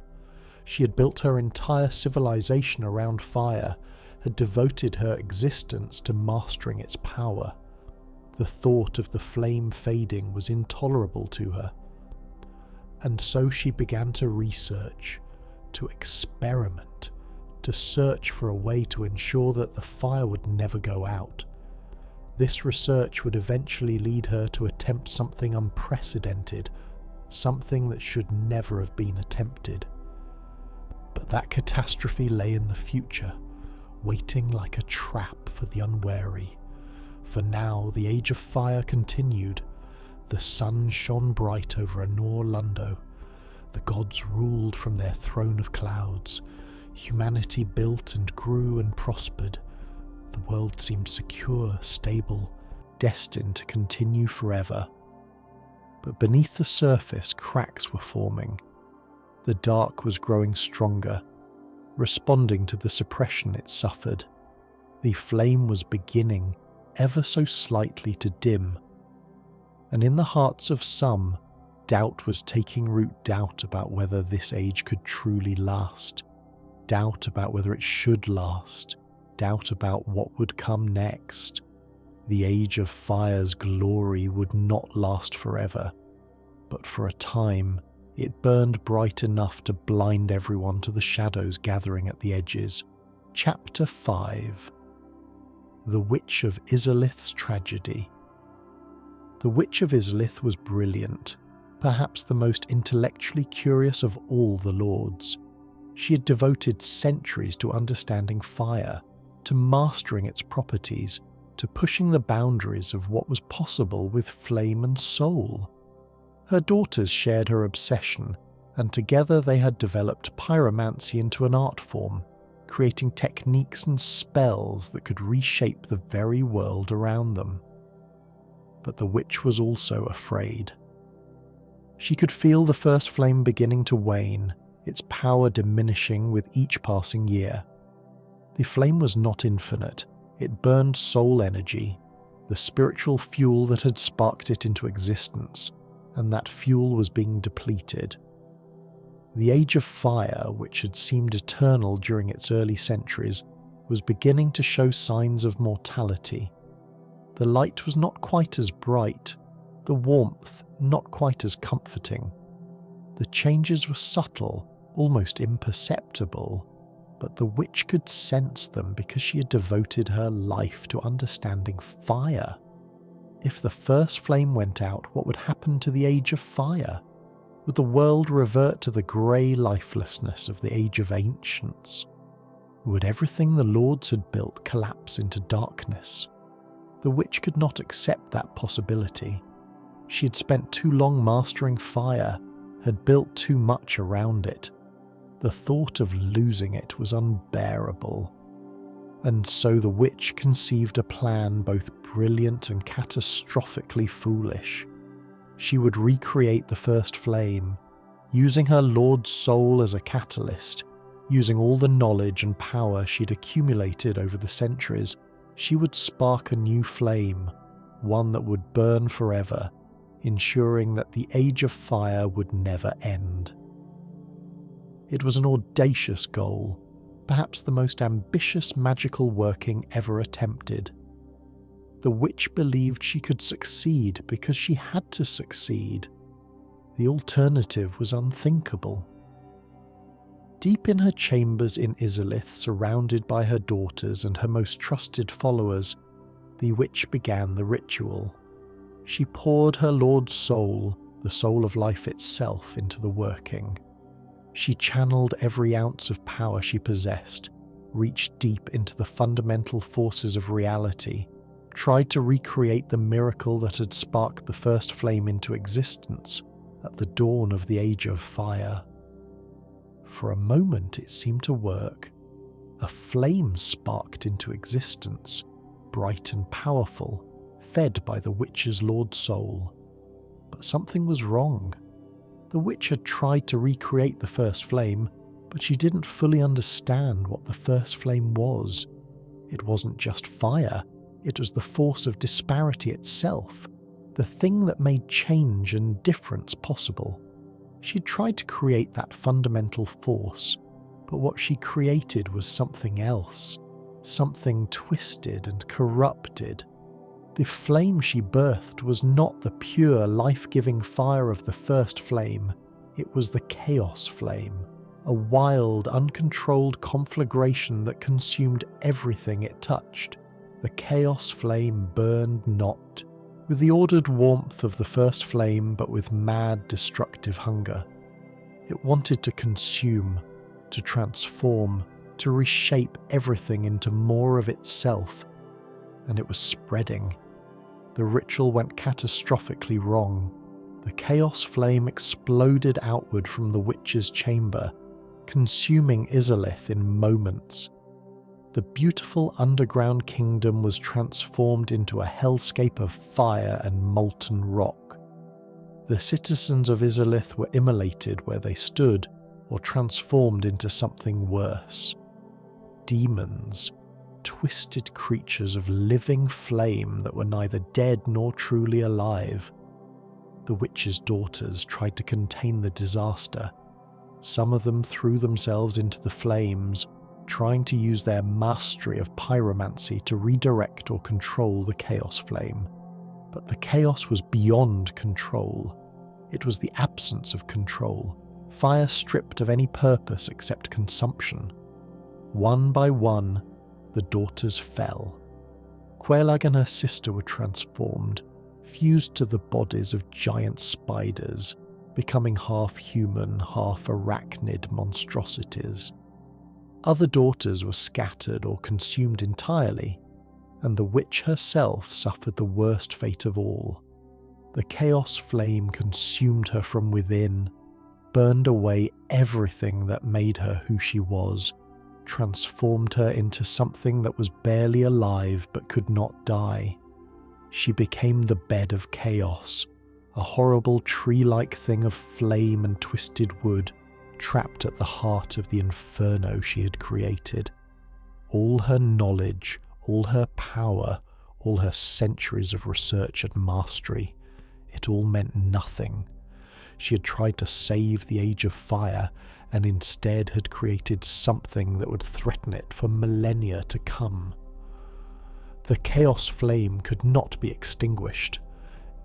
S1: She had built her entire civilization around fire, had devoted her existence to mastering its power. The thought of the flame fading was intolerable to her. And so she began to research, to experiment, to search for a way to ensure that the fire would never go out. This research would eventually lead her to attempt something unprecedented, something that should never have been attempted. But that catastrophe lay in the future, waiting like a trap for the unwary. For now the Age of Fire continued. The sun shone bright over Anor Lundo. The gods ruled from their throne of clouds. Humanity built and grew and prospered. The world seemed secure, stable, destined to continue forever. But beneath the surface, cracks were forming. The dark was growing stronger, responding to the suppression it suffered. The flame was beginning, ever so slightly, to dim. And in the hearts of some, doubt was taking root, doubt about whether this age could truly last, doubt about whether it should last, doubt about what would come next. The Age of Fire's glory would not last forever, but for a time it burned bright enough to blind everyone to the shadows gathering at the edges. Chapter 5. The Witch of Izalith's Tragedy. The Witch of Izalith was brilliant, perhaps the most intellectually curious of all the lords. She had devoted centuries to understanding fire, to mastering its properties, to pushing the boundaries of what was possible with flame and soul. Her daughters shared her obsession, and together they had developed pyromancy into an art form, creating techniques and spells that could reshape the very world around them. But the witch was also afraid. She could feel the first flame beginning to wane, its power diminishing with each passing year. The flame was not infinite. It burned soul energy, the spiritual fuel that had sparked it into existence, and that fuel was being depleted. The Age of Fire, which had seemed eternal during its early centuries, was beginning to show signs of mortality. The light was not quite as bright, the warmth not quite as comforting. The changes were subtle, almost imperceptible, but the witch could sense them because she had devoted her life to understanding fire. If the first flame went out, what would happen to the Age of Fire? Would the world revert to the grey lifelessness of the Age of Ancients? Would everything the lords had built collapse into darkness? The witch could not accept that possibility. She had spent too long mastering fire, had built too much around it. The thought of losing it was unbearable. And so the witch conceived a plan both brilliant and catastrophically foolish. She would recreate the first flame, using her lord's soul as a catalyst, using all the knowledge and power she'd accumulated over the centuries. She would spark a new flame, one that would burn forever, ensuring that the Age of Fire would never end. It was an audacious goal, perhaps the most ambitious magical working ever attempted. The witch believed she could succeed because she had to succeed. The alternative was unthinkable. Deep in her chambers in Izalith, surrounded by her daughters and her most trusted followers, the witch began the ritual. She poured her lord's soul, the soul of life itself, into the working. She channeled every ounce of power she possessed, reached deep into the fundamental forces of reality, tried to recreate the miracle that had sparked the first flame into existence at the dawn of the Age of Fire. For a moment it seemed to work. A flame sparked into existence, bright and powerful, fed by the witch's lord soul. But something was wrong. The witch had tried to recreate the first flame, but she didn't fully understand what the first flame was. It wasn't just fire, it was the force of disparity itself, the thing that made change and difference possible. She'd tried to create that fundamental force, but what she created was something else, something twisted and corrupted. The flame she birthed was not the pure, life-giving fire of the first flame, it was the chaos flame, a wild, uncontrolled conflagration that consumed everything it touched. The chaos flame burned not, with the ordered warmth of the first flame but with mad, destructive hunger. It wanted to consume, to transform, to reshape everything into more of itself, and it was spreading. The ritual went catastrophically wrong. The chaos flame exploded outward from the witch's chamber, consuming Izalith in moments. The beautiful underground kingdom was transformed into a hellscape of fire and molten rock. The citizens of Izalith were immolated where they stood, or transformed into something worse. Demons, twisted creatures of living flame that were neither dead nor truly alive. The witch's daughters tried to contain the disaster. Some of them threw themselves into the flames, trying to use their mastery of pyromancy to redirect or control the chaos flame. But the chaos was beyond control. It was the absence of control, fire stripped of any purpose except consumption. One by one, the daughters fell. Quelag and her sister were transformed, fused to the bodies of giant spiders, becoming half human, half arachnid monstrosities. Other daughters were scattered or consumed entirely, and the witch herself suffered the worst fate of all. The chaos flame consumed her from within, burned away everything that made her who she was, transformed her into something that was barely alive but could not die. She became the bed of chaos, a horrible tree-like thing of flame and twisted wood, trapped at the heart of the inferno she had created. All her knowledge, all her power, all her centuries of research and mastery, it all meant nothing. She had tried to save the Age of Fire, and instead had created something that would threaten it for millennia to come. The chaos flame could not be extinguished.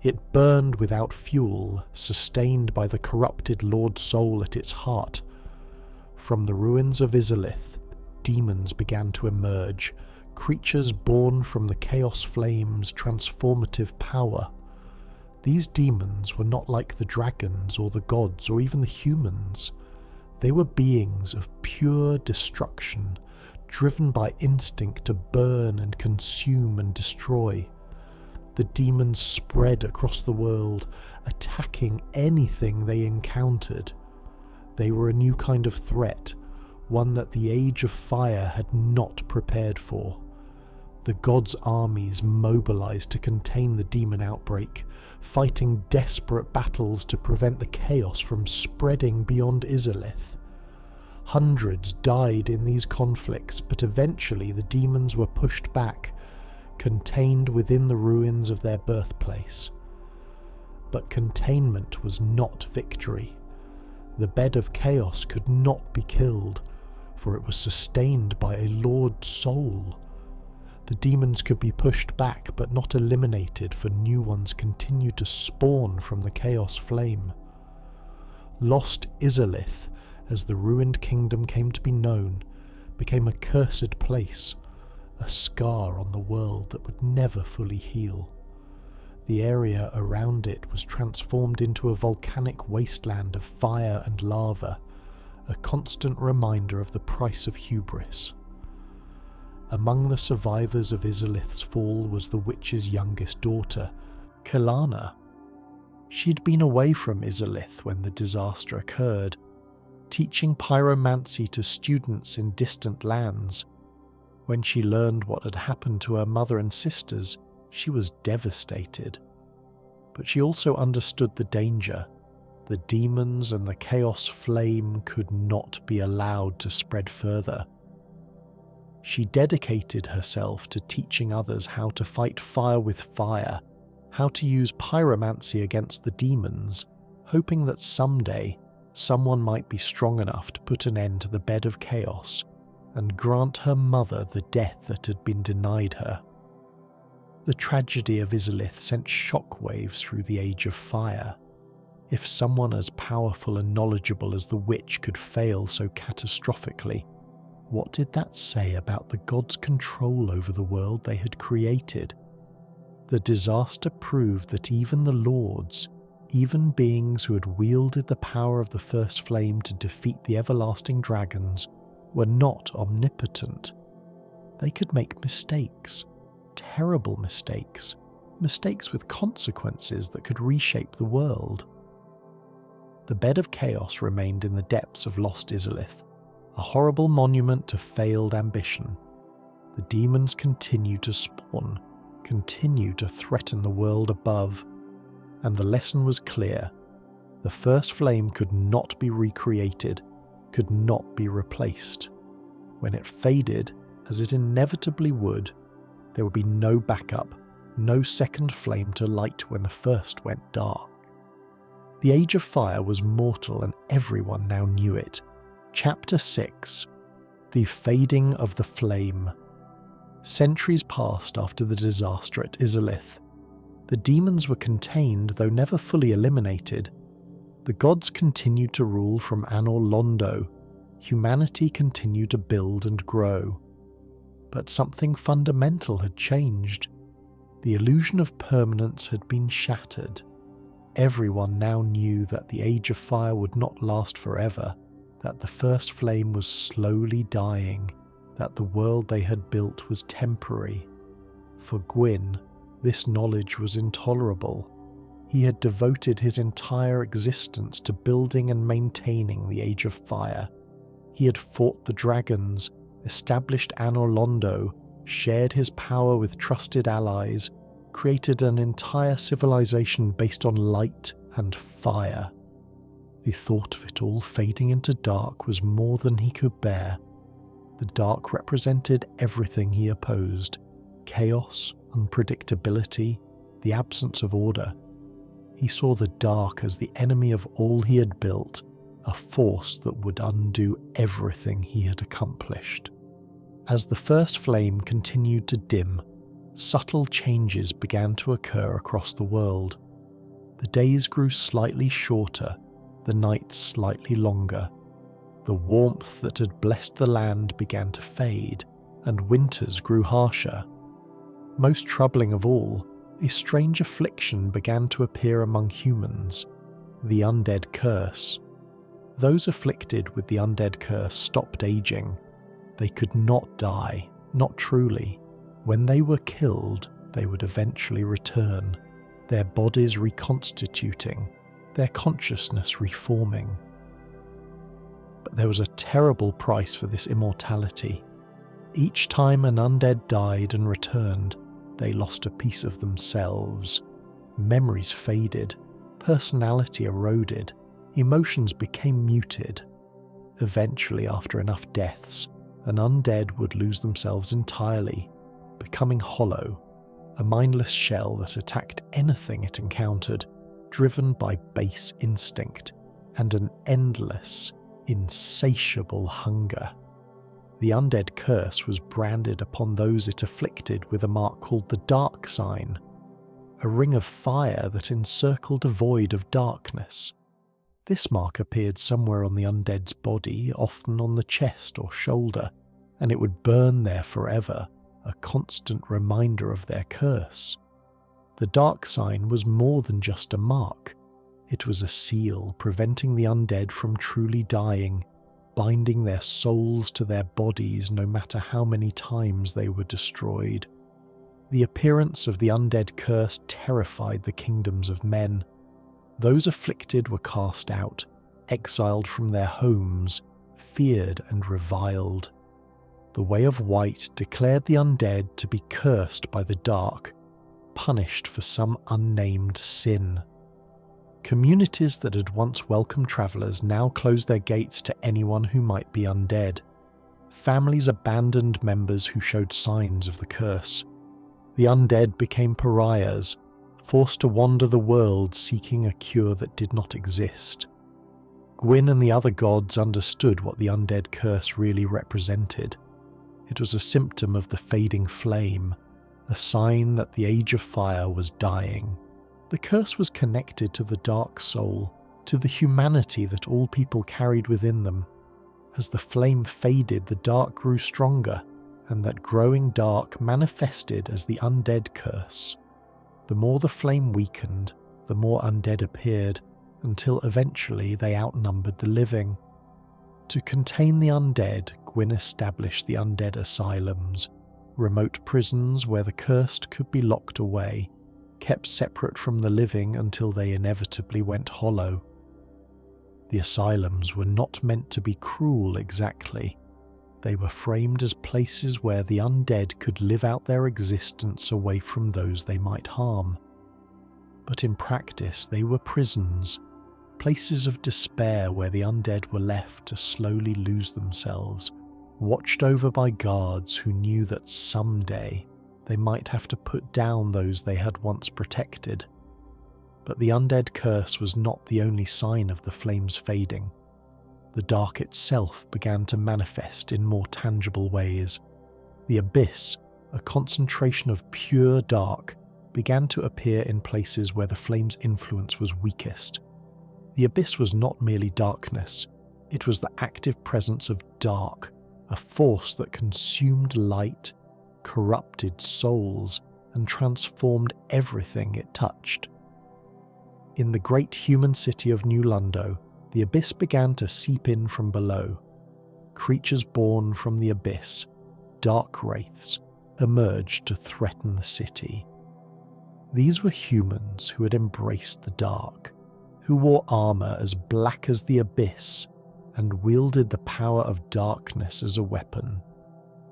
S1: It burned without fuel, sustained by the corrupted Lord Soul at its heart. From the ruins of Izalith, demons began to emerge, creatures born from the chaos flame's transformative power. These demons were not like the dragons or the gods or even the humans. They were beings of pure destruction, driven by instinct to burn and consume and destroy. The demons spread across the world, attacking anything they encountered. They were a new kind of threat, one that the Age of Fire had not prepared for. The gods' armies mobilized to contain the demon outbreak, fighting desperate battles to prevent the chaos from spreading beyond Izalith. Hundreds died in these conflicts, but eventually the demons were pushed back, contained within the ruins of their birthplace. But containment was not victory. The bed of chaos could not be killed, for it was sustained by a Lord Soul. The demons could be pushed back but not eliminated, for new ones continued to spawn from the chaos flame. Lost Izalith, as the ruined kingdom came to be known, became a cursed place, a scar on the world that would never fully heal. The area around it was transformed into a volcanic wasteland of fire and lava, a constant reminder of the price of hubris. Among the survivors of Izalith's fall was the witch's youngest daughter, Kelana. She'd been away from Izalith when the disaster occurred, teaching pyromancy to students in distant lands. When she learned what had happened to her mother and sisters, she was devastated. But she also understood the danger. The demons and the chaos flame could not be allowed to spread further. She dedicated herself to teaching others how to fight fire with fire, how to use pyromancy against the demons, hoping that someday someone might be strong enough to put an end to the bed of chaos and grant her mother the death that had been denied her. The tragedy of Izalith sent shockwaves through the Age of Fire. If someone as powerful and knowledgeable as the witch could fail so catastrophically, what did that say about the gods' control over the world they had created? The disaster proved that even the lords, even beings who had wielded the power of the first flame to defeat the everlasting dragons, were not omnipotent. They could make mistakes, terrible mistakes, mistakes with consequences that could reshape the world. The bed of chaos remained in the depths of lost Izalith, a horrible monument to failed ambition. The demons continued to spawn, continued to threaten the world above, and the lesson was clear. The first flame could not be recreated, could not be replaced. When it faded, as it inevitably would, there would be no backup, no second flame to light when the first went dark. The Age of Fire was mortal and everyone now knew it. Chapter 6. The Fading of the Flame. Centuries passed after the disaster at Izalith. The demons were contained, though never fully eliminated. The gods continued to rule from Anor Londo. Humanity continued to build and grow. But something fundamental had changed. The illusion of permanence had been shattered. Everyone now knew that the Age of Fire would not last forever, that the first flame was slowly dying, that the world they had built was temporary. For Gwyn, this knowledge was intolerable. He had devoted his entire existence to building and maintaining the Age of Fire. He had fought the dragons, established Anor Londo, shared his power with trusted allies, created an entire civilization based on light and fire. The thought of it all fading into dark was more than he could bear. The dark represented everything he opposed: chaos, unpredictability, the absence of order. He saw the dark as the enemy of all he had built, a force that would undo everything he had accomplished. As the first flame continued to dim, subtle changes began to occur across the world. The days grew slightly shorter, the nights slightly longer. The warmth that had blessed the land began to fade, and winters grew harsher. Most troubling of all, a strange affliction began to appear among humans: the undead curse. Those afflicted with the undead curse stopped aging. They could not die, not truly. When they were killed, they would eventually return, their bodies reconstituting, their consciousness reforming. But there was a terrible price for this immortality. Each time an undead died and returned, they lost a piece of themselves. Memories faded, personality eroded, emotions became muted. Eventually, after enough deaths, an undead would lose themselves entirely, becoming hollow, a mindless shell that attacked anything it encountered, driven by base instinct and an endless, insatiable hunger. The undead curse was branded upon those it afflicted with a mark called the Dark Sign, a ring of fire that encircled a void of darkness. This mark appeared somewhere on the undead's body, often on the chest or shoulder, and it would burn there forever, a constant reminder of their curse. The Dark Sign was more than just a mark. It was a seal preventing the undead from truly dying, binding their souls to their bodies no matter how many times they were destroyed. The appearance of the undead curse terrified the kingdoms of men. Those afflicted were cast out, exiled from their homes, feared and reviled. The Way of White declared the undead to be cursed by the dark, punished for some unnamed sin. Communities that had once welcomed travellers now closed their gates to anyone who might be undead. Families abandoned members who showed signs of the curse. The undead became pariahs, forced to wander the world seeking a cure that did not exist. Gwyn and the other gods understood what the undead curse really represented. It was a symptom of the fading flame, a sign that the Age of Fire was dying. The curse was connected to the dark soul, to the humanity that all people carried within them. As the flame faded, the dark grew stronger, and that growing dark manifested as the undead curse. The more the flame weakened, the more undead appeared, until eventually they outnumbered the living. To contain the undead, Gwyn established the undead asylums, remote prisons where the cursed could be locked away, kept separate from the living until they inevitably went hollow. The asylums were not meant to be cruel exactly. They were framed as places where the undead could live out their existence away from those they might harm. But in practice they were prisons, places of despair where the undead were left to slowly lose themselves, watched over by guards who knew that someday they might have to put down those they had once protected. But the undead curse was not the only sign of the flames fading. The dark itself began to manifest in more tangible ways. The abyss, a concentration of pure dark, began to appear in places where the flame's influence was weakest. The abyss was not merely darkness, it was the active presence of dark, a force that consumed light, corrupted souls, and transformed everything it touched. In the great human city of New Lundo, the abyss began to seep in from below. Creatures born from the abyss, dark wraiths, emerged to threaten the city. These were humans who had embraced the dark, who wore armour as black as the abyss, and wielded the power of darkness as a weapon.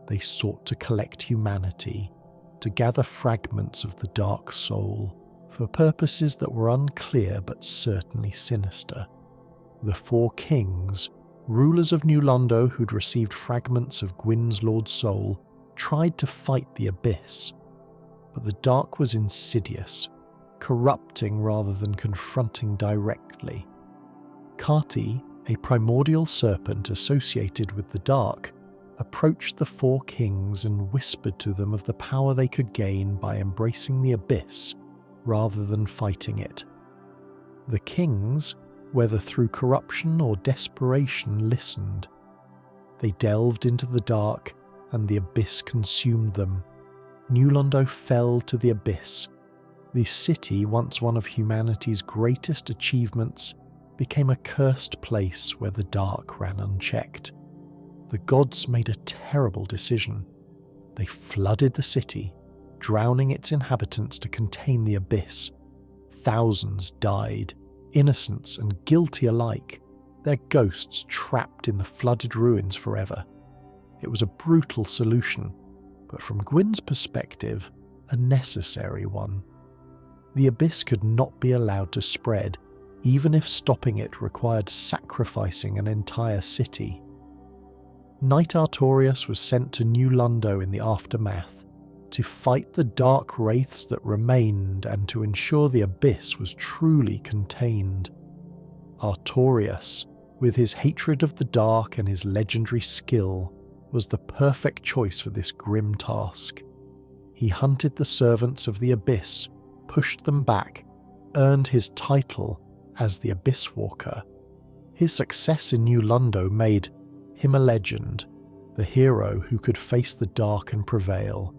S1: They sought to collect humanity, to gather fragments of the dark soul, for purposes that were unclear but certainly sinister. The four kings, rulers of New Londo who'd received fragments of Gwyn's Lord Soul, tried to fight the abyss. But the dark was insidious, corrupting rather than confronting directly. Kati, a primordial serpent associated with the dark, approached the four kings and whispered to them of the power they could gain by embracing the abyss rather than fighting it. The kings, whether through corruption or desperation, listened. They delved into the dark, and the abyss consumed them. New Londo fell to the abyss. The city, once one of humanity's greatest achievements, became a cursed place where the dark ran unchecked. The gods made a terrible decision. They flooded the city, drowning its inhabitants to contain the abyss. Thousands died, innocents and guilty alike, their ghosts trapped in the flooded ruins forever. It was a brutal solution, but from Gwyn's perspective, a necessary one. The abyss could not be allowed to spread, even if stopping it required sacrificing an entire city. Knight Artorias was sent to New Londo in the aftermath, to fight the dark wraiths that remained and to ensure the abyss was truly contained. Artorias, with his hatred of the dark and his legendary skill, was the perfect choice for this grim task. He hunted the servants of the abyss, pushed them back, earned his title as the Abyss Walker. His success in New Londo made him a legend, the hero who could face the dark and prevail.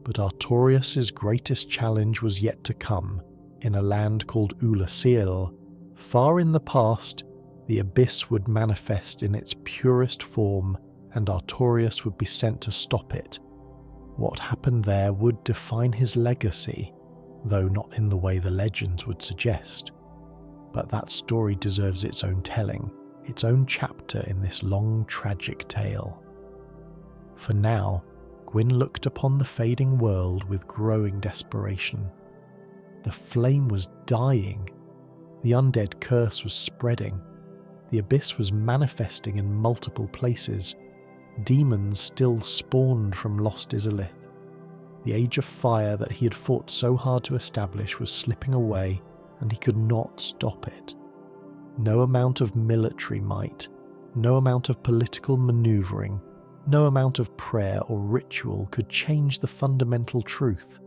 S1: But Artorias' greatest challenge was yet to come, in a land called Ulasil. Far in the past, the abyss would manifest in its purest form, and Artorias would be sent to stop it. What happened there would define his legacy, though not in the way the legends would suggest. But that story deserves its own telling, its own chapter in this long, tragic tale. For now, Gwyn looked upon the fading world with growing desperation. The flame was dying. The undead curse was spreading. The abyss was manifesting in multiple places. Demons still spawned from lost Izalith. The age of fire that he had fought so hard to establish was slipping away, and he could not stop it. No amount of military might, no amount of political maneuvering, no amount of prayer or ritual could change the fundamental truth.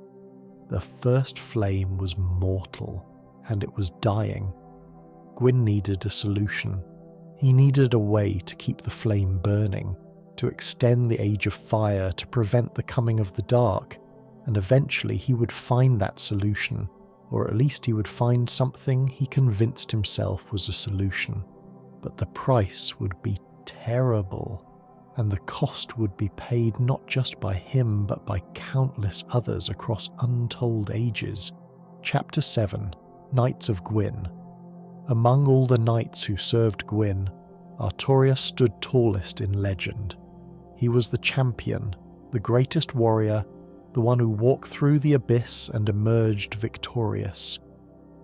S1: The first flame was mortal, and it was dying. Gwyn needed a solution. He needed a way to keep the flame burning, to extend the age of fire, to prevent the coming of the dark, and eventually he would find that solution, or at least he would find something he convinced himself was a solution. But the price would be terrible, and the cost would be paid not just by him but by countless others across untold ages. Chapter 7, Knights of Gwyn. Among all the knights who served Gwyn, Artorias stood tallest in legend. He was the champion, the greatest warrior, the one who walked through the abyss and emerged victorious.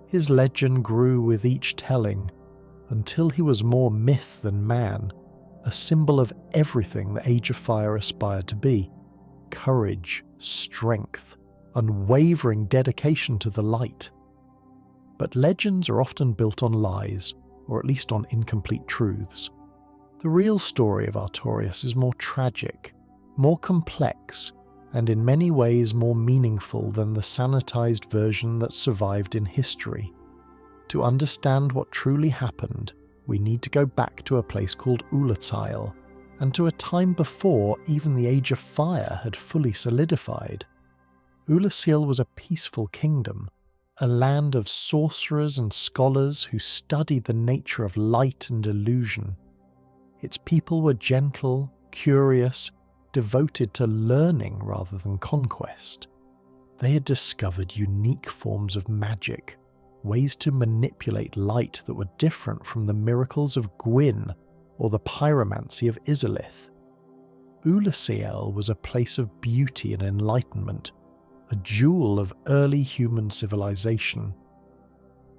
S1: His legend grew with each telling, until he was more myth than man, a symbol of everything the Age of Fire aspired to be: courage, strength, unwavering dedication to the light. But legends are often built on lies, or at least on incomplete truths. The real story of Artorias is more tragic, more complex, and in many ways more meaningful than the sanitized version that survived in history. To understand what truly happened, we need to go back to a place called Izalith, and to a time before even the Age of Fire had fully solidified. Izalith was a peaceful kingdom, a land of sorcerers and scholars who studied the nature of light and illusion. Its people were gentle, curious, devoted to learning rather than conquest. They had discovered unique forms of magic, ways to manipulate light that were different from the miracles of Gwyn or the pyromancy of Izalith. Izalith was a place of beauty and enlightenment, a jewel of early human civilization.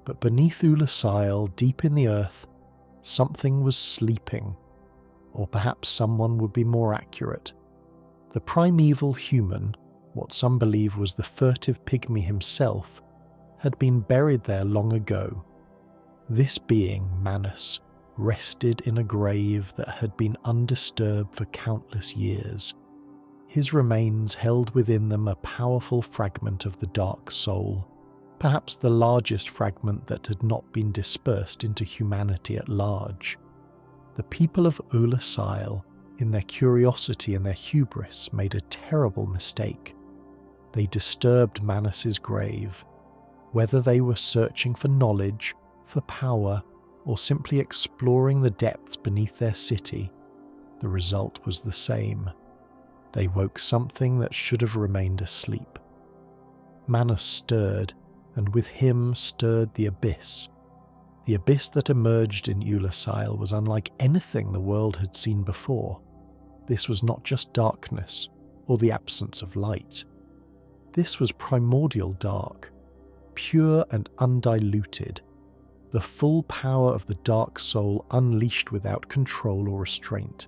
S1: But beneath Izalith, deep in the earth, something was sleeping. Or perhaps someone would be more accurate. The primeval human, what some believe was the furtive pygmy himself, had been buried there long ago. This being, Manus, rested in a grave that had been undisturbed for countless years. His remains held within them a powerful fragment of the dark soul, perhaps the largest fragment that had not been dispersed into humanity at large. The people of Izalith, in their curiosity and their hubris, made a terrible mistake. They disturbed Manus's grave. Whether they were searching for knowledge, for power, or simply exploring the depths beneath their city, the result was the same. They woke something that should have remained asleep. Manus stirred, and with him stirred the abyss. The abyss that emerged in Izalith was unlike anything the world had seen before. This was not just darkness, or the absence of light. This was primordial dark, pure and undiluted, the full power of the dark soul unleashed without control or restraint.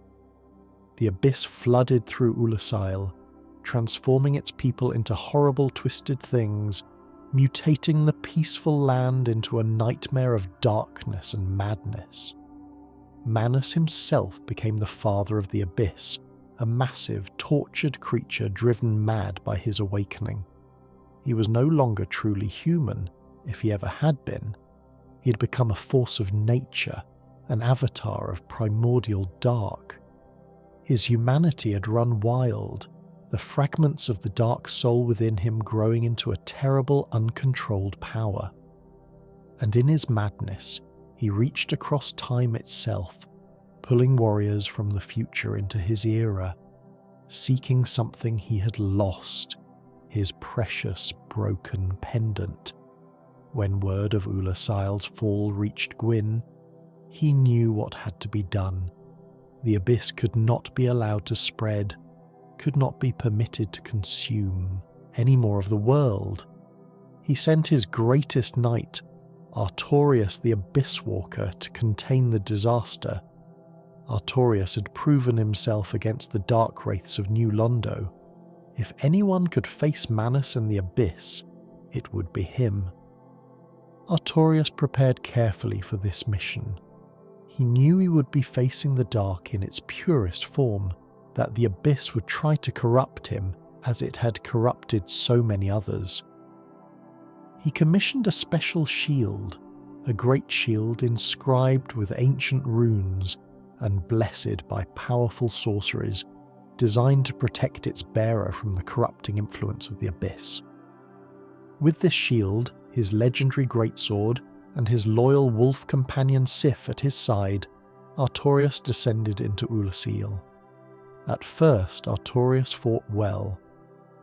S1: The abyss flooded through Izalith, transforming its people into horrible twisted things, mutating the peaceful land into a nightmare of darkness and madness. Manus himself became the father of the abyss, a massive, tortured creature driven mad by his awakening. He was no longer truly human, if he ever had been. He had become a force of nature, an avatar of primordial dark. His humanity had run wild, the fragments of the dark soul within him growing into a terrible, uncontrolled power. And in his madness, he reached across time itself, pulling warriors from the future into his era, seeking something he had lost, his precious, broken pendant. When word of Izalith's fall reached Gwyn, he knew what had to be done. The abyss could not be allowed to spread, could not be permitted to consume any more of the world. He sent his greatest knight, Artorias the Abyss Walker to contain the disaster. Artorias had proven himself against the dark wraiths of New Londo. If anyone could face Manus and the Abyss, it would be him. Artorias prepared carefully for this mission. He knew he would be facing the dark in its purest form, that the Abyss would try to corrupt him as it had corrupted so many others. He commissioned a special shield, a great shield inscribed with ancient runes and blessed by powerful sorceries, designed to protect its bearer from the corrupting influence of the Abyss. With this shield, his legendary greatsword, and his loyal wolf companion Seath at his side, Artorias descended into Ulasil. At first, Artorias fought well.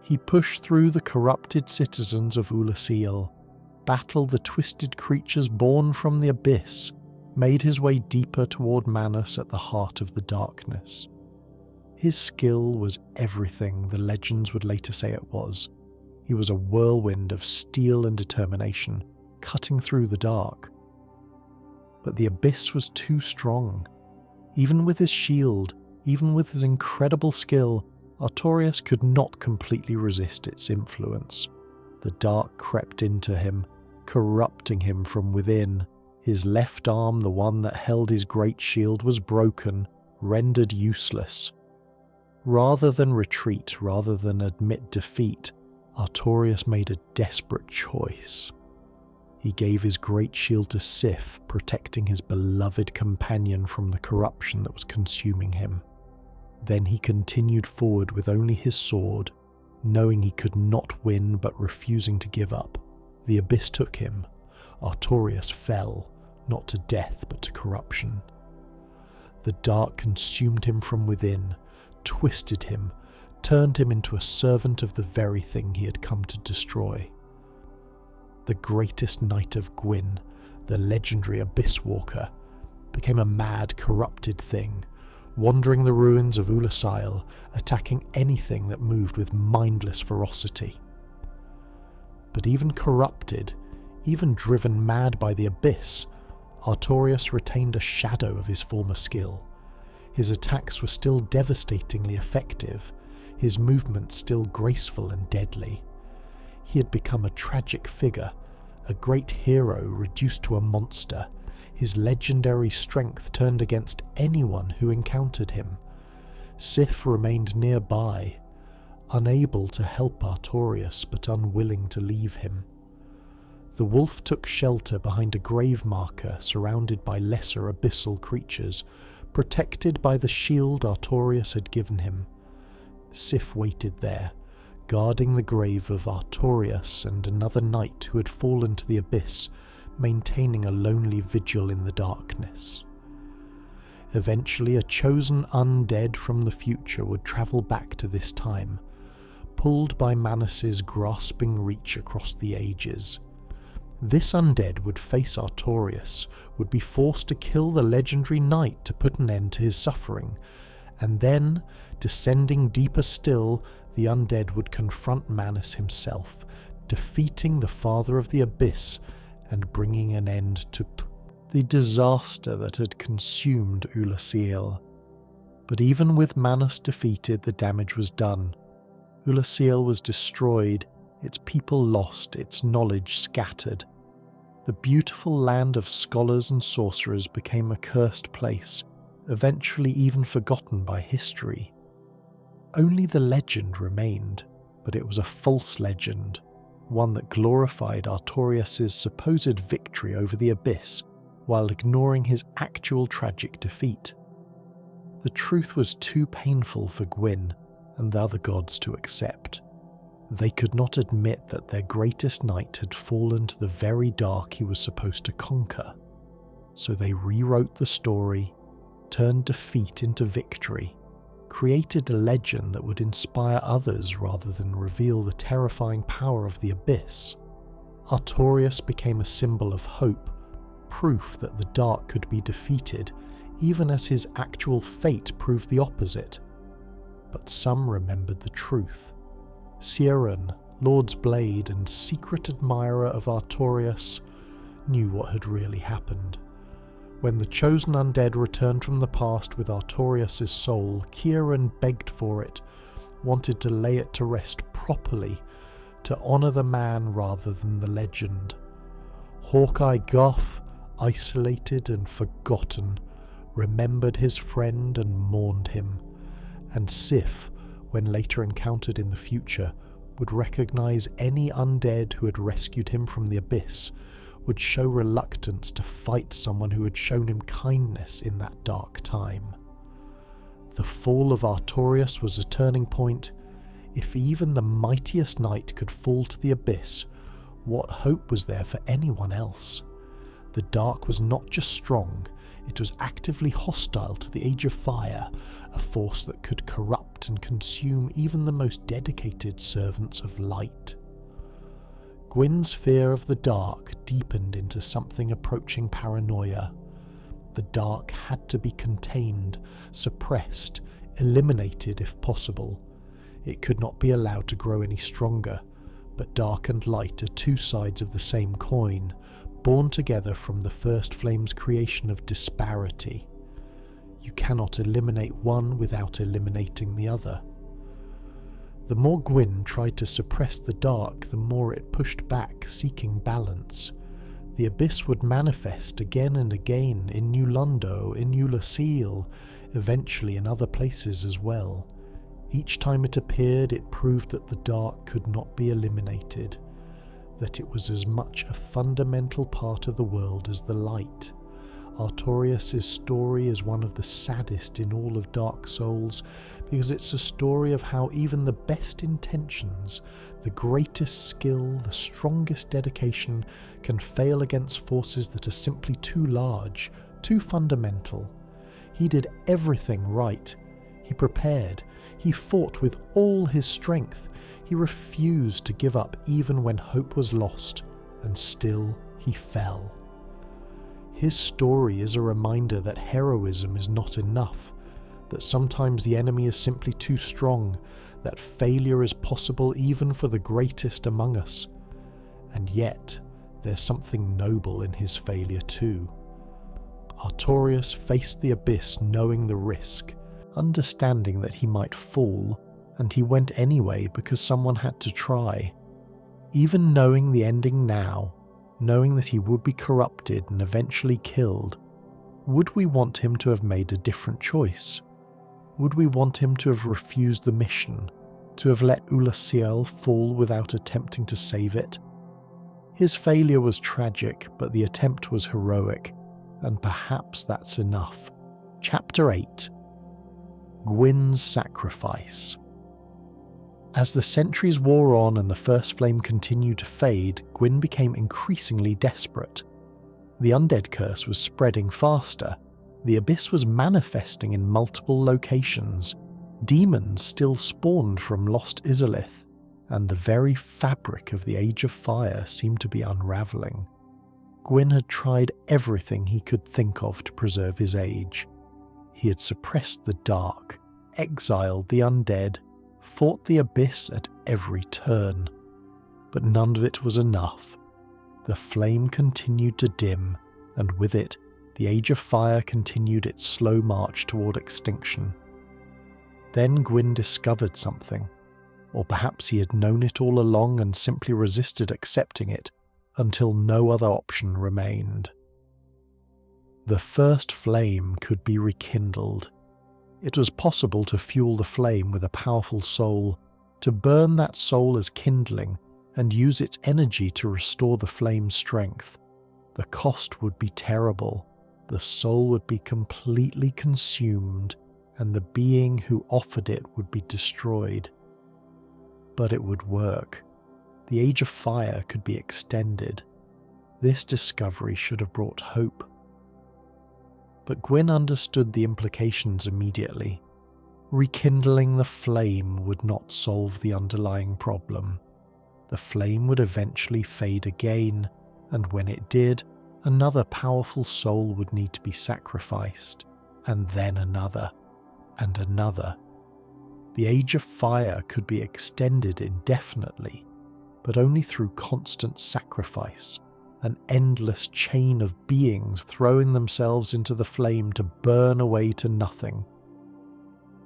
S1: He pushed through the corrupted citizens of Ulasil, battled the twisted creatures born from the Abyss, made his way deeper toward Manus at the heart of the darkness. His skill was everything the legends would later say it was. He was a whirlwind of steel and determination, cutting through the dark. But the Abyss was too strong. Even with his shield, even with his incredible skill, Artorias could not completely resist its influence. The dark crept into him, corrupting him from within. His left arm, the one that held his great shield, was broken, rendered useless. Rather than retreat, rather than admit defeat, Artorias made a desperate choice. He gave his great shield to Seath, protecting his beloved companion from the corruption that was consuming him. Then he continued forward with only his sword, knowing he could not win but refusing to give up. The Abyss took him. Artorias fell, not to death but to corruption. The dark consumed him from within, twisted him, turned him into a servant of the very thing he had come to destroy. The greatest knight of Gwyn, the legendary Abyss Walker, became a mad, corrupted thing, wandering the ruins of Ulasil, attacking anything that moved with mindless ferocity. But even corrupted, even driven mad by the Abyss, Artorias retained a shadow of his former skill. His attacks were still devastatingly effective, his movements still graceful and deadly. He had become a tragic figure, a great hero reduced to a monster, his legendary strength turned against anyone who encountered him. Seath remained nearby, unable to help Artorias but unwilling to leave him. The wolf took shelter behind a grave marker surrounded by lesser abyssal creatures, protected by the shield Artorias had given him. Seath waited there, guarding the grave of Artorias and another knight who had fallen to the Abyss, maintaining a lonely vigil in the darkness. Eventually, a chosen undead from the future would travel back to this time, pulled by Manus's grasping reach across the ages. This undead would face Artorias, would be forced to kill the legendary knight to put an end to his suffering, and then, descending deeper still, the undead would confront Manus himself, defeating the Father of the Abyss and bringing an end to the disaster that had consumed Ulasil. But even with Manus defeated, the damage was done. Ulasil was destroyed, its people lost, its knowledge scattered. The beautiful land of scholars and sorcerers became a cursed place, eventually even forgotten by history. Only the legend remained, but it was a false legend, one that glorified Artorias' supposed victory over the Abyss while ignoring his actual tragic defeat. The truth was too painful for Gwyn and the other gods to accept. They could not admit that their greatest knight had fallen to the very dark he was supposed to conquer, so they rewrote the story, turned defeat into victory, created a legend that would inspire others rather than reveal the terrifying power of the Abyss. Artorias became a symbol of hope, proof that the dark could be defeated, even as his actual fate proved the opposite. But some remembered the truth. Sieran, Lord's Blade and secret admirer of Artorias, knew what had really happened. When the Chosen Undead returned from the past with Artorias' soul, Kieran begged for it, wanted to lay it to rest properly, to honour the man rather than the legend. Hawkeye Goff, isolated and forgotten, remembered his friend and mourned him, and Seath, when later encountered in the future, would recognise any undead who had rescued him from the abyss, would show reluctance to fight someone who had shown him kindness in that dark time. The fall of Artorias was a turning point. If even the mightiest knight could fall to the abyss, what hope was there for anyone else? The dark was not just strong, it was actively hostile to the Age of Fire, a force that could corrupt and consume even the most dedicated servants of light. Gwyn's fear of the dark deepened into something approaching paranoia. The dark had to be contained, suppressed, eliminated if possible. It could not be allowed to grow any stronger, but dark and light are two sides of the same coin, born together from the first flame's creation of disparity. You cannot eliminate one without eliminating the other. The more Gwyn tried to suppress the dark, the more it pushed back, seeking balance. The abyss would manifest again and again in New Londo, in New Lucille, eventually in other places as well. Each time it appeared, it proved that the dark could not be eliminated, that it was as much a fundamental part of the world as the light. Artorias' story is one of the saddest in all of Dark Souls, because it's a story of how even the best intentions, the greatest skill, the strongest dedication can fail against forces that are simply too large, too fundamental. He did everything right. He prepared. He fought with all his strength. He refused to give up even when hope was lost, and still he fell. His story is a reminder that heroism is not enough, that sometimes the enemy is simply too strong, that failure is possible even for the greatest among us. And yet, there's something noble in his failure too. Artorias faced the abyss knowing the risk, understanding that he might fall, and he went anyway because someone had to try. Even knowing the ending now, knowing that he would be corrupted and eventually killed, would we want him to have made a different choice? Would we want him to have refused the mission, to have let Ulasiel fall without attempting to save it? His failure was tragic, but the attempt was heroic, and perhaps that's enough. Chapter 8. Gwyn's Sacrifice. As the centuries wore on and the first flame continued to fade, Gwyn became increasingly desperate. The undead curse was spreading faster. The abyss was manifesting in multiple locations. Demons still spawned from lost Izalith, and the very fabric of the Age of Fire seemed to be unravelling. Gwyn had tried everything he could think of to preserve his age. He had suppressed the dark, exiled the undead, fought the abyss at every turn. But none of it was enough. The flame continued to dim, and with it, the Age of Fire continued its slow march toward extinction. Then Gwyn discovered something, or perhaps he had known it all along and simply resisted accepting it until no other option remained. The first flame could be rekindled. It was possible to fuel the flame with a powerful soul, to burn that soul as kindling and use its energy to restore the flame's strength. The cost would be terrible. The soul would be completely consumed, and the being who offered it would be destroyed. But it would work. The Age of Fire could be extended. This discovery should have brought hope. But Gwyn understood the implications immediately. Rekindling the flame would not solve the underlying problem. The flame would eventually fade again, and when it did, another powerful soul would need to be sacrificed, and then another, and another. The Age of Fire could be extended indefinitely, but only through constant sacrifice, an endless chain of beings throwing themselves into the flame to burn away to nothing.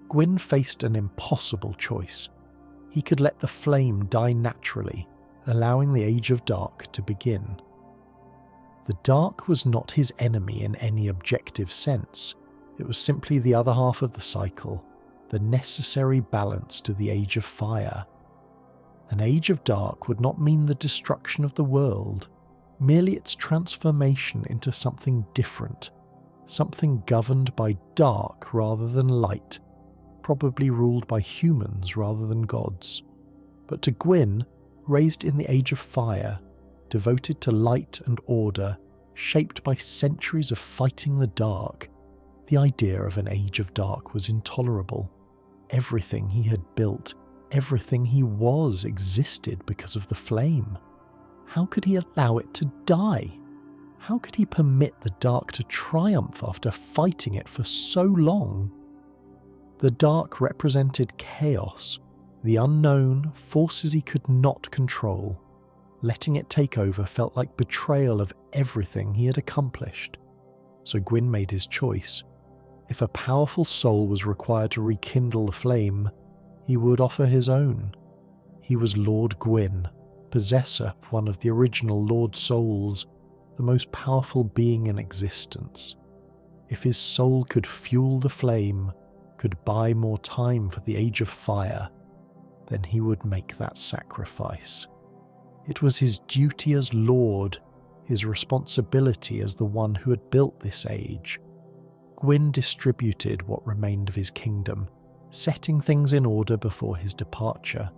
S1: Gwyn faced an impossible choice. He could let the flame die naturally, allowing the Age of Dark to begin. The dark was not his enemy in any objective sense. It was simply the other half of the cycle, the necessary balance to the Age of Fire. An Age of Dark would not mean the destruction of the world, merely its transformation into something different, something governed by dark rather than light, probably ruled by humans rather than gods. But to Gwyn, raised in the Age of Fire, devoted to light and order, shaped by centuries of fighting the dark, the idea of an Age of Dark was intolerable. Everything he had built, everything he was, existed because of the flame. How could he allow it to die? How could he permit the dark to triumph after fighting it for so long? The dark represented chaos, the unknown, forces he could not control. Letting it take over felt like betrayal of everything he had accomplished. So Gwyn made his choice. If a powerful soul was required to rekindle the flame, he would offer his own. He was Lord Gwyn, possessor of one of the original Lord Souls, the most powerful being in existence. If his soul could fuel the flame, could buy more time for the Age of Fire, then he would make that sacrifice. It was his duty as Lord, his responsibility as the one who had built this age. Gwyn distributed what remained of his kingdom, setting things in order before his departure.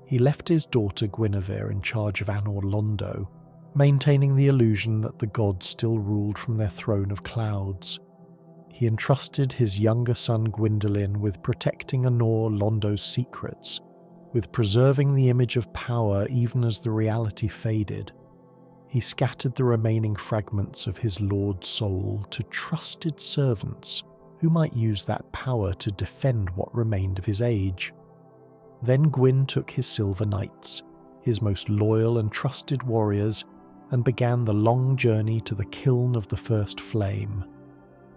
S1: He left his daughter Guinevere in charge of Anor Londo, maintaining the illusion that the gods still ruled from their throne of clouds. He entrusted his younger son Gwyndolin with protecting Anor Londo's secrets, with preserving the image of power even as the reality faded. He scattered the remaining fragments of his Lord Soul to trusted servants who might use that power to defend what remained of his age. Then Gwyn took his Silver Knights, his most loyal and trusted warriors, and began the long journey to the kiln of the First Flame.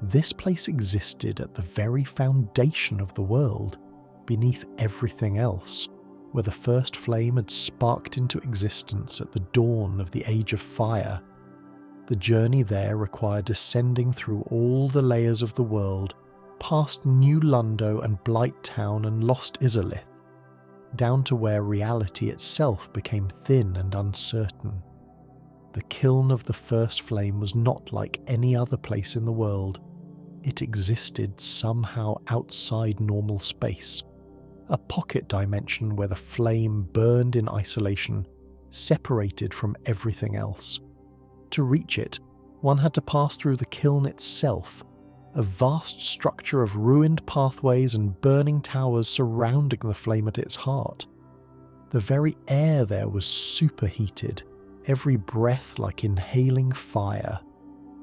S1: This place existed at the very foundation of the world, beneath everything else, where the First Flame had sparked into existence at the dawn of the Age of Fire. The journey there required ascending through all the layers of the world, past New Londo and Blight Town and Lost Izalith, down to where reality itself became thin and uncertain. The kiln of the First Flame was not like any other place in the world. It existed somehow outside normal space, a pocket dimension where the flame burned in isolation, separated from everything else. To reach it, one had to pass through the kiln itself, a vast structure of ruined pathways and burning towers surrounding the flame at its heart. The very air there was superheated, every breath like inhaling fire.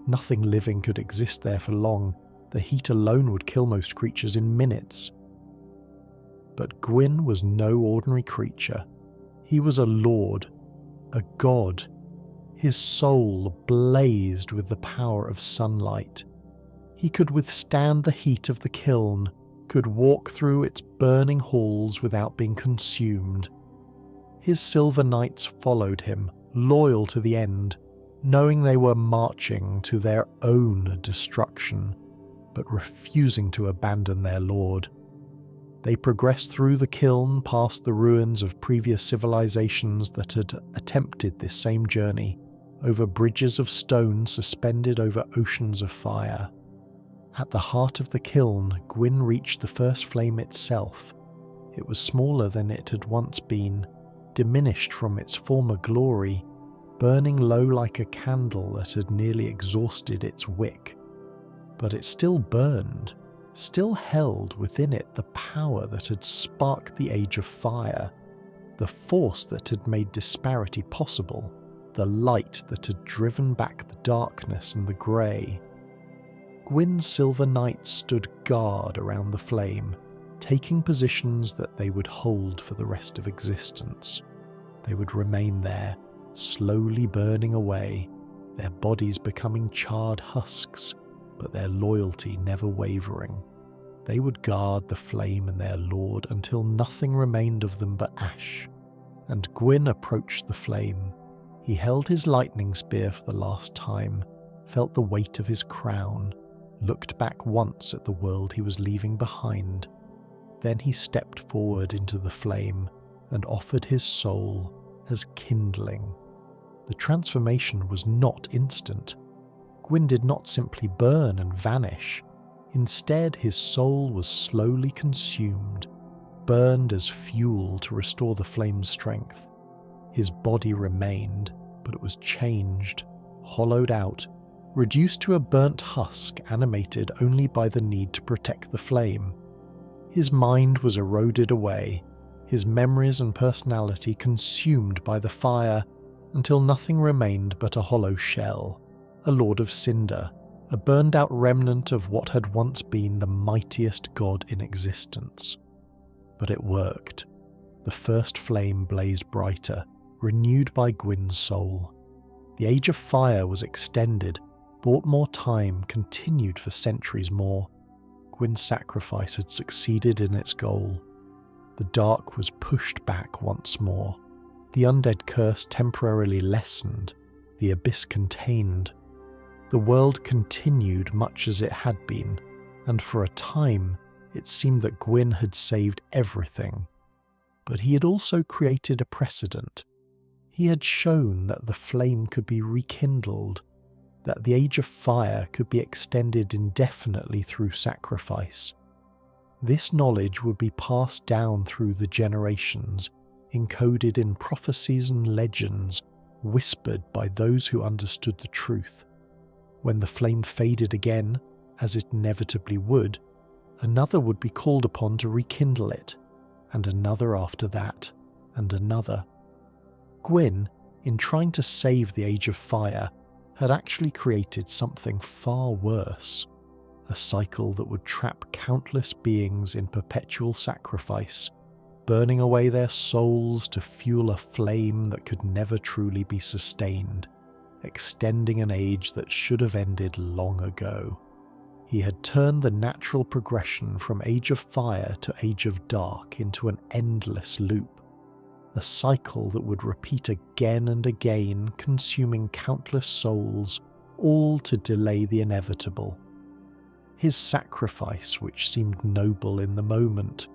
S1: Nothing living could exist there for long. The heat alone would kill most creatures in minutes. But Gwyn was no ordinary creature. He was a lord, a god. His soul blazed with the power of sunlight. He could withstand the heat of the kiln, could walk through its burning halls without being consumed. His Silver Knights followed him, loyal to the end, knowing they were marching to their own destruction, but refusing to abandon their lord. They progressed through the kiln past the ruins of previous civilizations that had attempted this same journey, over bridges of stone suspended over oceans of fire. At the heart of the kiln, Gwyn reached the First Flame itself. It was smaller than it had once been, diminished from its former glory, burning low like a candle that had nearly exhausted its wick. But it still burned, still held within it the power that had sparked the Age of Fire, the force that had made disparity possible, the light that had driven back the darkness and the grey. Gwyn's Silver Knights stood guard around the flame, taking positions that they would hold for the rest of existence. They would remain there, slowly burning away, their bodies becoming charred husks, but their loyalty never wavering. They would guard the flame and their lord until nothing remained of them but ash. And Gwyn approached the flame. He held his lightning spear for the last time, felt the weight of his crown, looked back once at the world he was leaving behind. Then he stepped forward into the flame and offered his soul as kindling. The transformation was not instant. Gwyn did not simply burn and vanish. Instead, his soul was slowly consumed, burned as fuel to restore the flame's strength. His body remained, but it was changed, hollowed out, reduced to a burnt husk animated only by the need to protect the flame. His mind was eroded away, his memories and personality consumed by the fire, until nothing remained but a hollow shell, a lord of cinder, a burned-out remnant of what had once been the mightiest god in existence. But it worked. The first flame blazed brighter, renewed by Gwyn's soul. The Age of Fire was extended, bought more time, continued for centuries more. Gwyn's sacrifice had succeeded in its goal. The dark was pushed back once more. The undead curse temporarily lessened, the abyss contained. The world continued much as it had been, and for a time it seemed that Gwyn had saved everything. But he had also created a precedent. He had shown that the flame could be rekindled, that the Age of Fire could be extended indefinitely through sacrifice. This knowledge would be passed down through the generations, encoded in prophecies and legends, whispered by those who understood the truth. When the flame faded again, as it inevitably would, another would be called upon to rekindle it, and another after that, and another. Gwyn, in trying to save the Age of Fire, had actually created something far worse, a cycle that would trap countless beings in perpetual sacrifice, burning away their souls to fuel a flame that could never truly be sustained, extending an age that should have ended long ago. He had turned the natural progression from Age of Fire to Age of Dark into an endless loop, a cycle that would repeat again and again, consuming countless souls, all to delay the inevitable. His sacrifice, which seemed noble in the moment,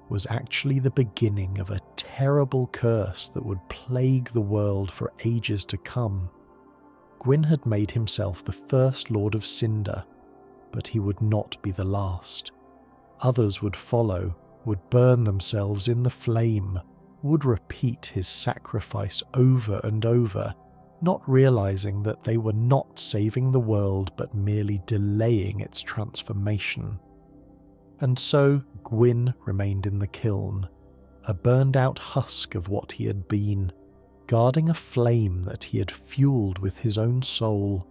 S1: was actually the beginning of a terrible curse that would plague the world for ages to come. Gwyn had made himself the first Lord of Cinder, but he would not be the last. Others would follow, would burn themselves in the flame, would repeat his sacrifice over and over, not realizing that they were not saving the world but merely delaying its transformation. And so Gwyn remained in the kiln, a burned-out husk of what he had been, guarding a flame that he had fueled with his own soul,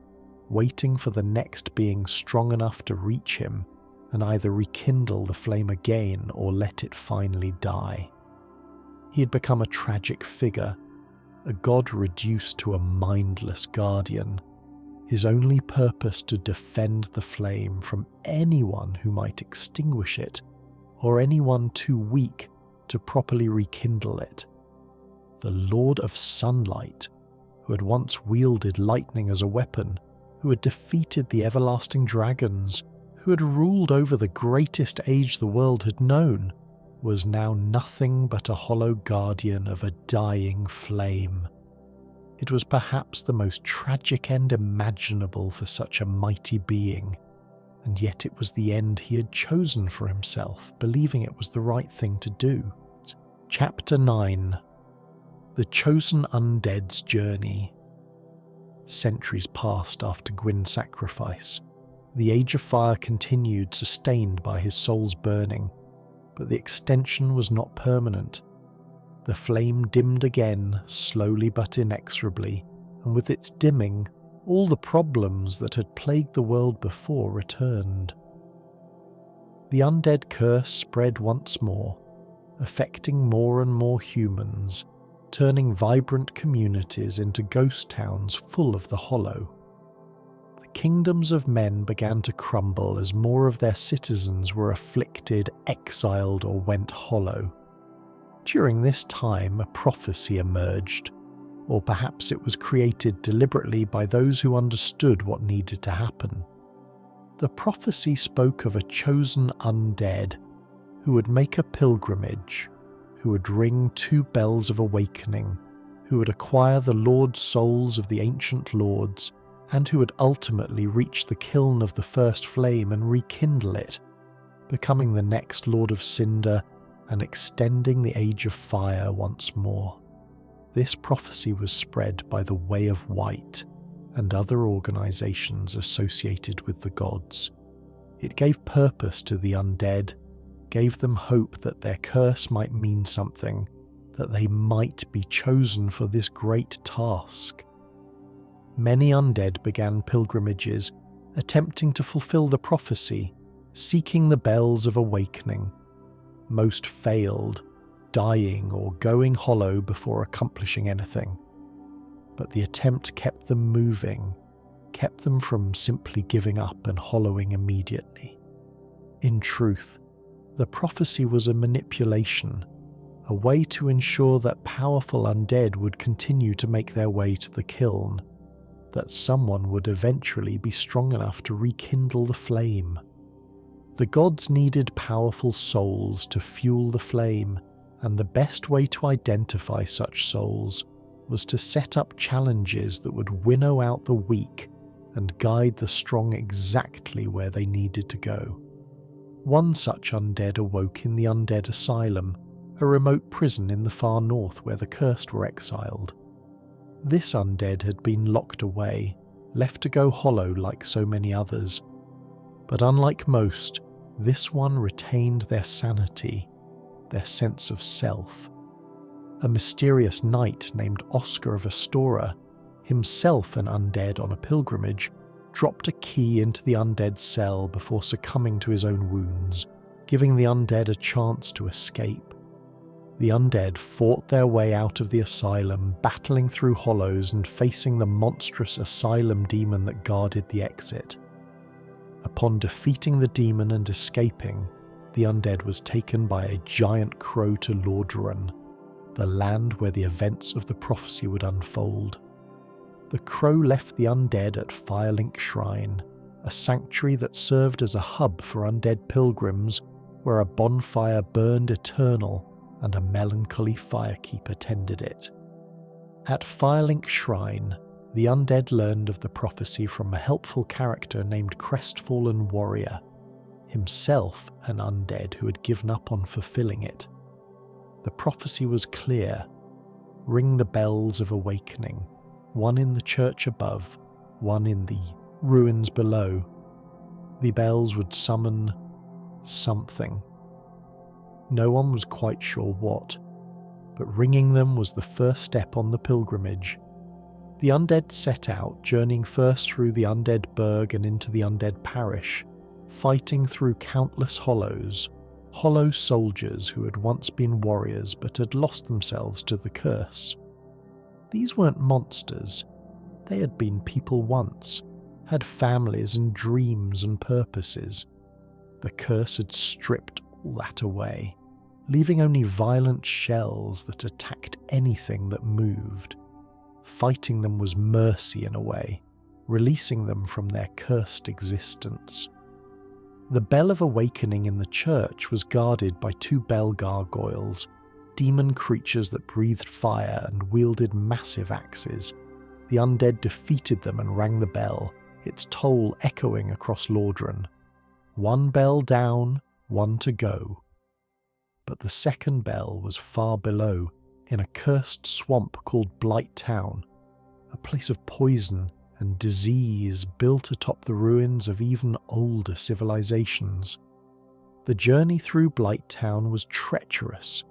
S1: waiting for the next being strong enough to reach him and either rekindle the flame again or let it finally die. He had become a tragic figure, a god reduced to a mindless guardian, his only purpose to defend the flame from anyone who might extinguish it, or anyone too weak to properly rekindle it. The Lord of Sunlight, who had once wielded lightning as a weapon, who had defeated the everlasting dragons, who had ruled over the greatest age the world had known, was now nothing but a hollow guardian of a dying flame. It was perhaps the most tragic end imaginable for such a mighty being, and yet it was the end he had chosen for himself, believing it was the right thing to do. Chapter 9. The Chosen Undead's Journey. Centuries passed after Gwyn's sacrifice. The Age of Fire continued, sustained by his soul's burning, but the extension was not permanent. The flame dimmed again, slowly but inexorably, and with its dimming, all the problems that had plagued the world before returned. The undead curse spread once more, affecting more and more humans, turning vibrant communities into ghost towns full of the hollow. The kingdoms of men began to crumble as more of their citizens were afflicted, exiled, or went hollow. During this time, a prophecy emerged, or perhaps it was created deliberately by those who understood what needed to happen. The prophecy spoke of a chosen undead who would make a pilgrimage, who would ring 2 bells of awakening, who would acquire the Lord's souls of the ancient lords, and who would ultimately reach the kiln of the first flame and rekindle it, becoming the next Lord of Cinder and extending the Age of Fire once more. This prophecy was spread by the Way of White and other organizations associated with the gods. It gave purpose to the undead, gave them hope that their curse might mean something, that they might be chosen for this great task. Many undead began pilgrimages, attempting to fulfill the prophecy, seeking the bells of awakening. Most failed, dying or going hollow before accomplishing anything. But the attempt kept them moving, kept them from simply giving up and hollowing immediately. In truth, the prophecy was a manipulation, a way to ensure that powerful undead would continue to make their way to the kiln, that someone would eventually be strong enough to rekindle the flame. The gods needed powerful souls to fuel the flame, and the best way to identify such souls was to set up challenges that would winnow out the weak and guide the strong exactly where they needed to go. One such undead awoke in the Undead Asylum, a remote prison in the far north where the cursed were exiled. This undead had been locked away, left to go hollow like so many others. But unlike most, this one retained their sanity, their sense of self. A mysterious knight named Oscar of Astora, himself an undead on a pilgrimage, dropped a key into the undead's cell before succumbing to his own wounds, giving the undead a chance to escape. The undead fought their way out of the asylum, battling through hollows and facing the monstrous asylum demon that guarded the exit. Upon defeating the demon and escaping, the undead was taken by a giant crow to Lordaeron, the land where the events of the prophecy would unfold. The crow left the undead at Firelink Shrine, a sanctuary that served as a hub for undead pilgrims, where a bonfire burned eternal and a melancholy firekeeper tended it. At Firelink Shrine, the undead learned of the prophecy from a helpful character named Crestfallen Warrior, himself an undead who had given up on fulfilling it. The prophecy was clear: ring the bells of awakening, one in the church above, one in the ruins below. The bells would summon something. No one was quite sure what, but ringing them was the first step on the pilgrimage. The undead set out, journeying first through the undead burg and into the undead parish, fighting through countless hollows, hollow soldiers who had once been warriors but had lost themselves to the curse. These weren't monsters. They had been people once, had families and dreams and purposes. The curse had stripped all that away, leaving only violent shells that attacked anything that moved. Fighting them was mercy in a way, releasing them from their cursed existence. The Bell of Awakening in the church was guarded by 2 bell gargoyles, demon creatures that breathed fire and wielded massive axes. The undead defeated them and rang the bell, its toll echoing across Lordaeron. 1 bell down, 1 to go. But the second bell was far below, in a cursed swamp called Blight Town, a place of poison and disease built atop the ruins of even older civilizations. The journey through Blight Town was treacherous.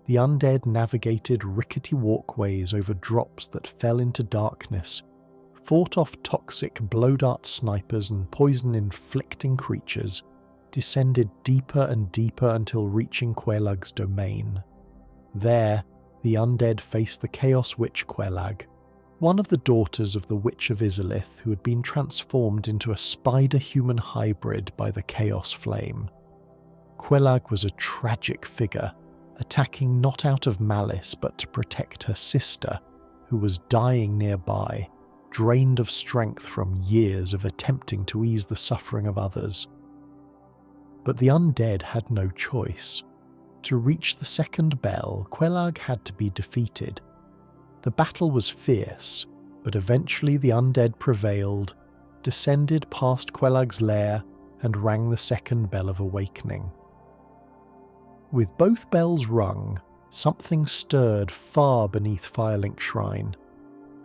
S1: The undead navigated rickety walkways over drops that fell into darkness, fought off toxic blow-dart snipers and poison-inflicting creatures, descended deeper and deeper until reaching Quelug's domain. There, the undead faced the Chaos Witch Quelag, one of the daughters of the Witch of Izalith who had been transformed into a spider-human hybrid by the Chaos Flame. Quelag was a tragic figure, attacking not out of malice but to protect her sister, who was dying nearby, drained of strength from years of attempting to ease the suffering of others. But the undead had no choice. To reach the second bell, Quelag had to be defeated. The battle was fierce, but eventually the undead prevailed, descended past Quelag's lair, and rang the second bell of awakening. With both bells rung, something stirred far beneath Firelink Shrine.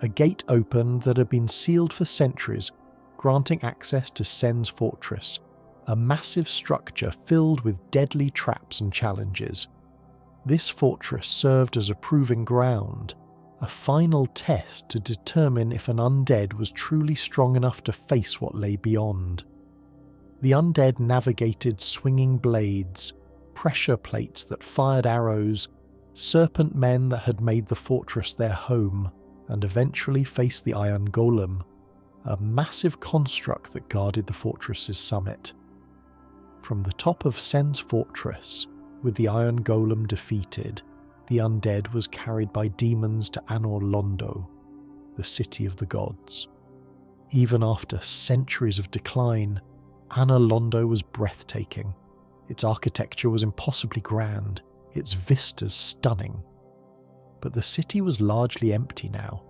S1: A gate opened that had been sealed for centuries, granting access to Sen's fortress, a massive structure filled with deadly traps and challenges. This fortress served as a proving ground, a final test to determine if an undead was truly strong enough to face what lay beyond. The undead navigated swinging blades, pressure plates that fired arrows, serpent men that had made the fortress their home, and eventually faced the Iron Golem, a massive construct that guarded the fortress's summit. From the top of Sen's fortress, with the Iron Golem defeated, the undead was carried by demons to Anor Londo, the city of the gods. Even after centuries of decline, Anor Londo was breathtaking. Its architecture was impossibly grand, its vistas stunning. But the city was largely empty now,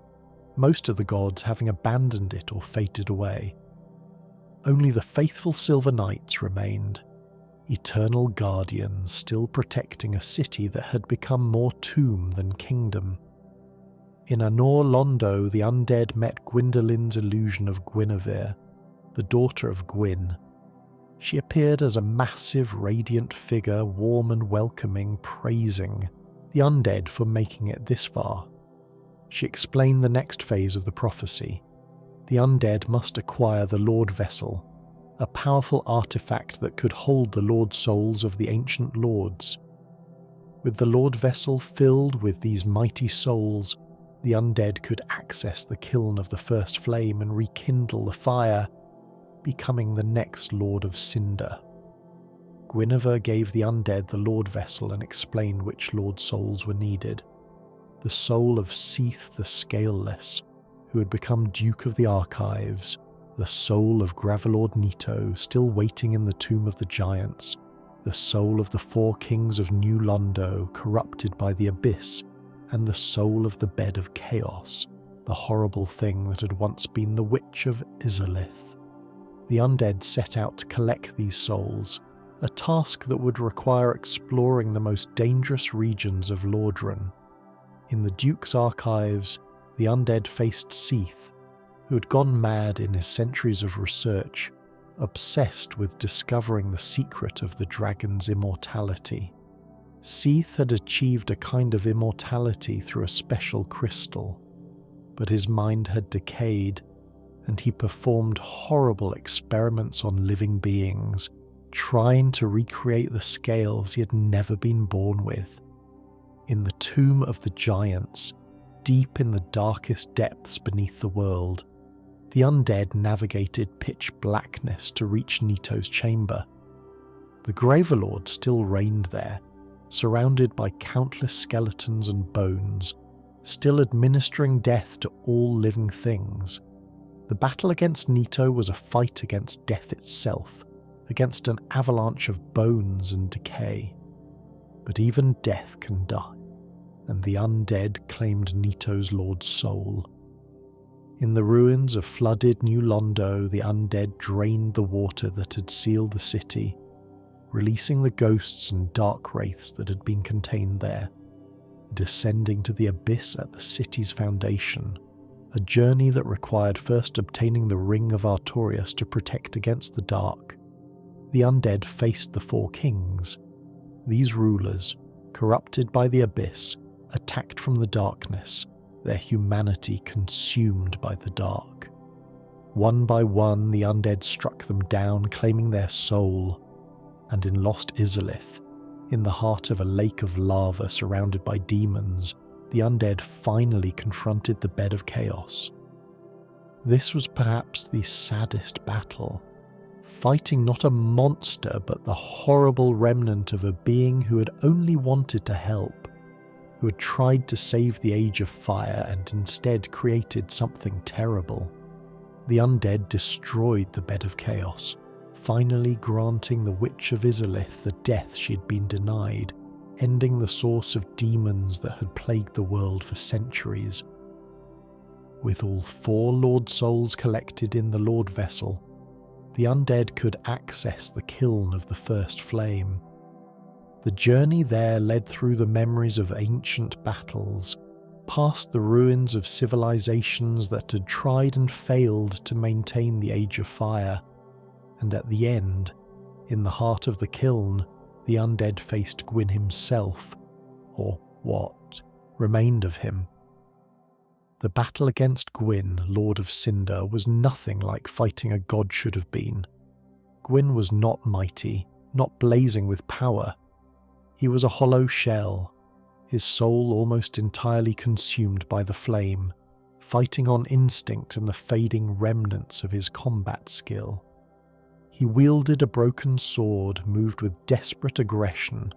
S1: most of the gods having abandoned it or faded away. Only the faithful Silver Knights remained, eternal guardians still protecting a city that had become more tomb than kingdom. In Anor Londo, the undead met Gwyndolin's illusion of Guinevere, the daughter of Gwyn. She appeared as a massive, radiant figure, warm and welcoming, praising the undead for making it this far. She explained the next phase of the prophecy. The undead must acquire the Lord Vessel, a powerful artifact that could hold the Lord Souls of the ancient lords. With the Lord Vessel filled with these mighty souls, the undead could access the kiln of the first flame and rekindle the fire, becoming the next Lord of Cinder. Guinevere gave the undead the Lord Vessel and explained which Lord Souls were needed. The soul of Seath the Scaleless, who had become Duke of the Archives, the soul of Gravelord Nito, still waiting in the Tomb of the Giants, the soul of the four kings of New Londo, corrupted by the Abyss, and the soul of the Bed of Chaos, the horrible thing that had once been the Witch of Izalith. The undead set out to collect these souls, a task that would require exploring the most dangerous regions of Lordran. In the Duke's archives, the undead faced Seath, who had gone mad in his centuries of research, obsessed with discovering the secret of the dragon's immortality. Seath had achieved a kind of immortality through a special crystal, but his mind had decayed, and he performed horrible experiments on living beings, trying to recreate the scales he had never been born with. In the Tomb of the Giants, deep in the darkest depths beneath the world, the undead navigated pitch blackness to reach Nito's chamber. The Gravelord still reigned there, surrounded by countless skeletons and bones, still administering death to all living things. The battle against Nito was a fight against death itself, against an avalanche of bones and decay. But even death can die, and the undead claimed Nito's Lord's soul. In the ruins of flooded New Londo, the undead drained the water that had sealed the city, releasing the ghosts and dark wraiths that had been contained there, descending to the abyss at the city's foundation, a journey that required first obtaining the Ring of Artorias to protect against the dark. The undead faced the four kings. These rulers, corrupted by the abyss, attacked from the darkness, their humanity consumed by the dark. One by one, the undead struck them down, claiming their soul, and in lost Izalith, in the heart of a lake of lava surrounded by demons, the undead finally confronted the bed of chaos. This was perhaps the saddest battle, fighting not a monster but the horrible remnant of a being who had only wanted to help, who had tried to save the Age of Fire and instead created something terrible. The undead destroyed the bed of chaos, finally granting the Witch of Izalith the death she had been denied, ending the source of demons that had plagued the world for centuries. With all 4 Lord Souls collected in the Lord Vessel, the undead could access the kiln of the first flame. The journey there led through the memories of ancient battles, past the ruins of civilizations that had tried and failed to maintain the Age of Fire, and at the end, in the heart of the kiln, the undead faced Gwyn himself, or what remained of him. The battle against Gwyn, Lord of Cinder, was nothing like fighting a god should have been. Gwyn was not mighty, not blazing with power. He was a hollow shell, his soul almost entirely consumed by the flame, fighting on instinct and the fading remnants of his combat skill. He wielded a broken sword, moved with desperate aggression,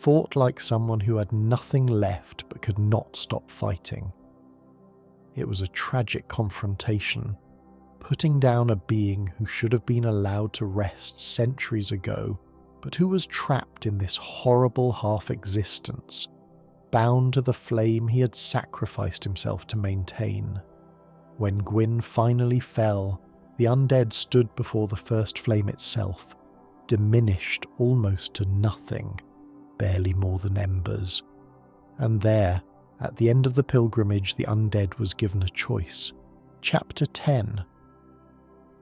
S1: fought like someone who had nothing left but could not stop fighting. It was a tragic confrontation, putting down a being who should have been allowed to rest centuries ago, but who was trapped in this horrible half-existence, bound to the flame he had sacrificed himself to maintain. When Gwyn finally fell, the undead stood before the first flame itself, diminished almost to nothing, barely more than embers. And there, at the end of the pilgrimage, the undead was given a choice. Chapter 10.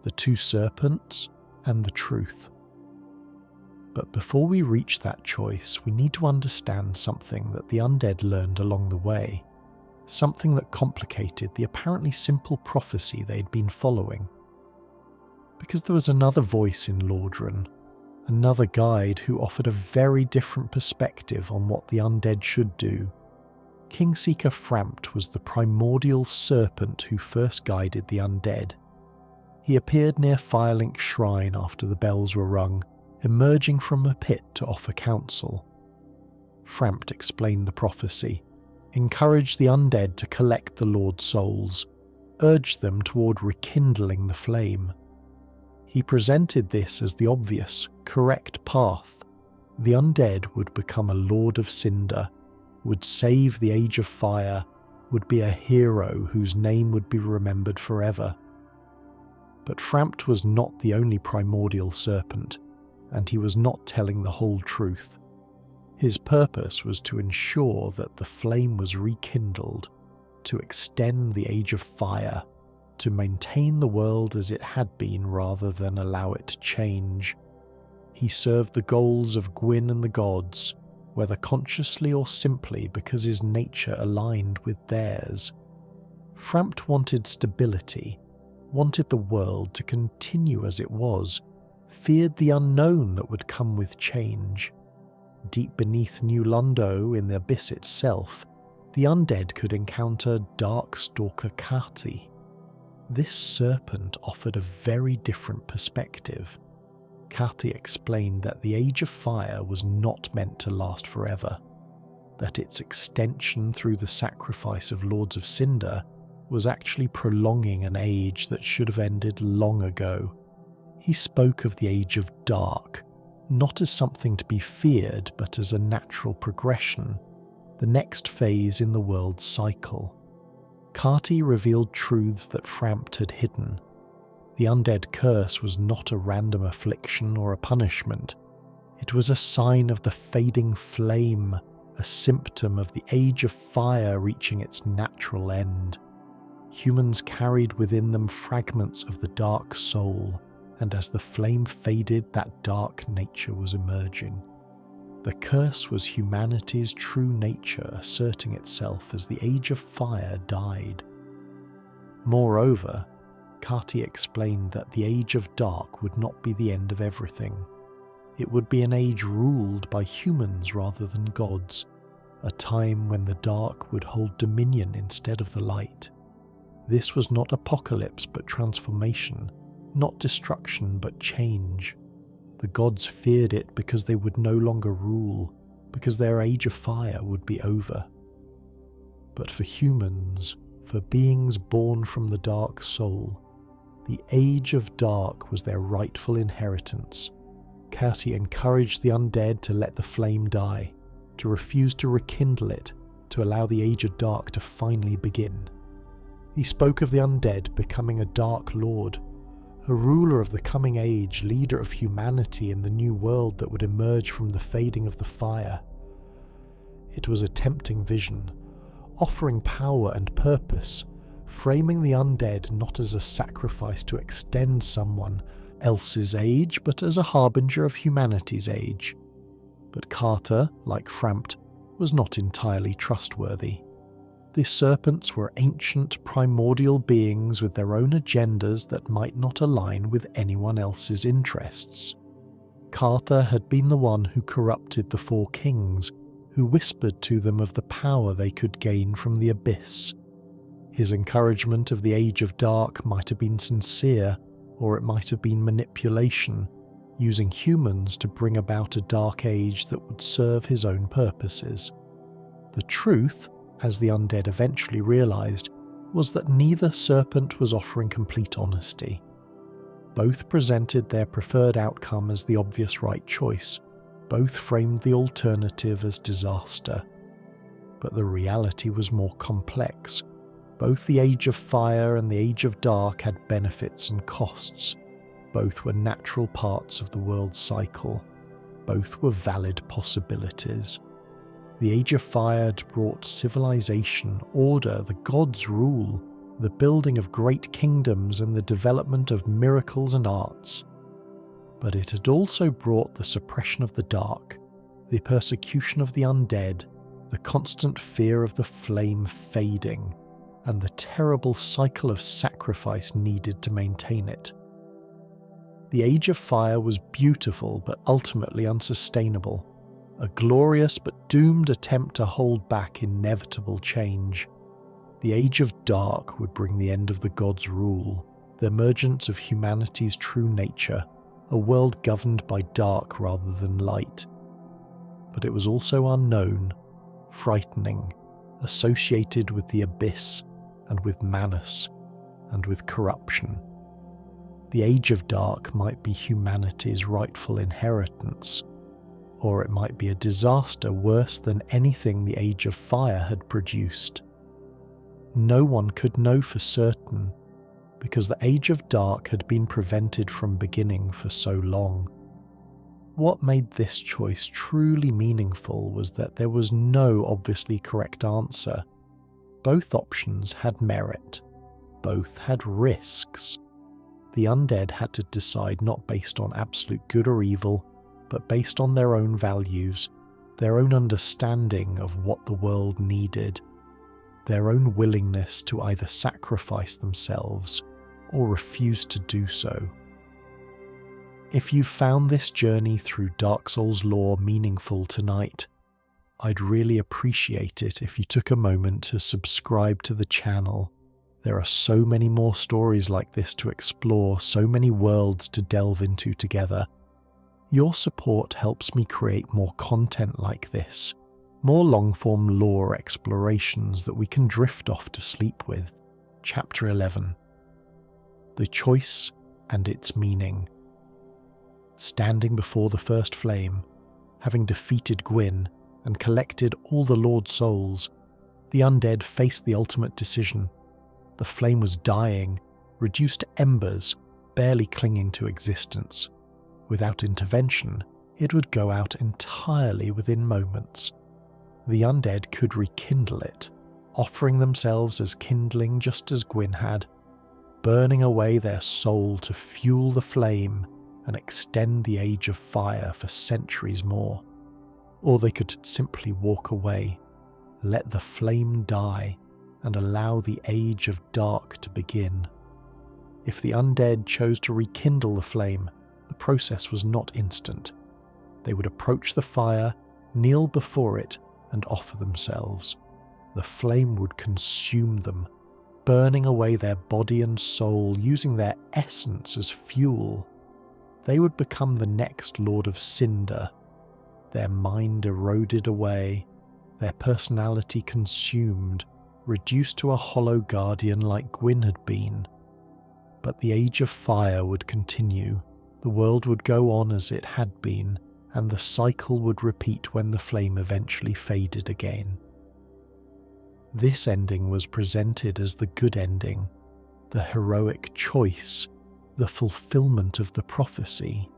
S1: The 2 Serpents and the Truth. But before we reach that choice, we need to understand something that the undead learned along the way, something that complicated the apparently simple prophecy they'd been following. Because there was another voice in Lordran, another guide who offered a very different perspective on what the undead should do. Kingseeker Frampt was the primordial serpent who first guided the undead. He appeared near Firelink Shrine after the bells were rung, emerging from a pit to offer counsel. Frampt explained the prophecy, encouraged the undead to collect the Lord Souls, urged them toward rekindling the flame. He presented this as the obvious, correct path. The undead would become a Lord of Cinder, would save the Age of Fire, would be a hero whose name would be remembered forever. But Frampt was not the only primordial serpent, and he was not telling the whole truth. His purpose was to ensure that the flame was rekindled, to extend the Age of Fire, to maintain the world as it had been rather than allow it to change. He served the goals of Gwyn and the gods, whether consciously or simply because his nature aligned with theirs. Frampt wanted stability, wanted the world to continue as it was, feared the unknown that would come with change. Deep beneath New Lundo, in the abyss itself, the undead could encounter Dark Stalker Kati. This serpent offered a very different perspective. Kati explained that the Age of Fire was not meant to last forever, that its extension through the sacrifice of Lords of Cinder was actually prolonging an age that should have ended long ago. He spoke of the Age of Dark, not as something to be feared, but as a natural progression, the next phase in the world's cycle. Kati revealed truths that Frampt had hidden. The undead curse was not a random affliction or a punishment. It was a sign of the fading flame, a symptom of the Age of Fire reaching its natural end. Humans carried within them fragments of the dark soul, and as the flame faded, that dark nature was emerging. The curse was humanity's true nature asserting itself as the Age of Fire died. Moreover, Kati explained that the Age of Dark would not be the end of everything. It would be an age ruled by humans rather than gods, a time when the dark would hold dominion instead of the light. This was not apocalypse but transformation, not destruction but change. The gods feared it because they would no longer rule, because their age of fire would be over. But for humans, for beings born from the dark soul, the age of dark was their rightful inheritance. Kati encouraged the undead to let the flame die, to refuse to rekindle it, to allow the age of dark to finally begin. He spoke of the undead becoming a dark lord, a ruler of the coming age, leader of humanity in the new world that would emerge from the fading of the fire. It was a tempting vision, offering power and purpose, framing the undead not as a sacrifice to extend someone else's age, but as a harbinger of humanity's age. But Carter, like Frampt, was not entirely trustworthy. The Serpents were ancient, primordial beings with their own agendas that might not align with anyone else's interests. Carter had been the one who corrupted the Four Kings, who whispered to them of the power they could gain from the abyss. His encouragement of the Age of Dark might have been sincere, or it might have been manipulation, using humans to bring about a dark age that would serve his own purposes. The truth, as the undead eventually realized, was that neither Serpent was offering complete honesty. Both presented their preferred outcome as the obvious right choice. Both framed the alternative as disaster. But the reality was more complex. Both the Age of Fire and the Age of Dark had benefits and costs. Both were natural parts of the world's cycle. Both were valid possibilities. The Age of Fire had brought civilization, order, the gods' rule, the building of great kingdoms and the development of miracles and arts. But it had also brought the suppression of the dark, the persecution of the undead, the constant fear of the flame fading, and the terrible cycle of sacrifice needed to maintain it. The Age of Fire was beautiful but ultimately unsustainable, a glorious but doomed attempt to hold back inevitable change. The Age of Dark would bring the end of the gods' rule, the emergence of humanity's true nature, a world governed by dark rather than light. But it was also unknown, frightening, associated with the abyss, and with Manus, and with corruption. The Age of Dark might be humanity's rightful inheritance, or it might be a disaster worse than anything the Age of Fire had produced. No one could know for certain, because the Age of Dark had been prevented from beginning for so long. What made this choice truly meaningful was that there was no obviously correct answer. Both options had merit. Both had risks. The undead had to decide not based on absolute good or evil, but based on their own values, their own understanding of what the world needed, their own willingness to either sacrifice themselves or refuse to do so. If you found this journey through Dark Souls lore meaningful tonight, I'd really appreciate it if you took a moment to subscribe to the channel. There are so many more stories like this to explore, so many worlds to delve into together. Your support helps me create more content like this, more long-form lore explorations that we can drift off to sleep with. Chapter 11. The Choice and Its Meaning. Standing before the first flame, having defeated Gwyn and collected all the Lord Souls, the undead faced the ultimate decision. The flame was dying, reduced to embers, barely clinging to existence. Without intervention, it would go out entirely within moments. The undead could rekindle it, offering themselves as kindling just as Gwyn had, burning away their soul to fuel the flame and extend the Age of Fire for centuries more. Or they could simply walk away, let the flame die, and allow the Age of Dark to begin. If the undead chose to rekindle the flame, the process was not instant. They would approach the fire, kneel before it, and offer themselves, the flame would consume them, burning away their body and soul, using their essence as fuel. They would become the next Lord of Cinder, their mind eroded away, their personality consumed, reduced to a hollow guardian like Gwyn had been. But the Age of Fire would continue, the world would go on as it had been, and the cycle would repeat when the flame eventually faded again. This ending was presented as the good ending, the heroic choice, the fulfillment of the prophecy.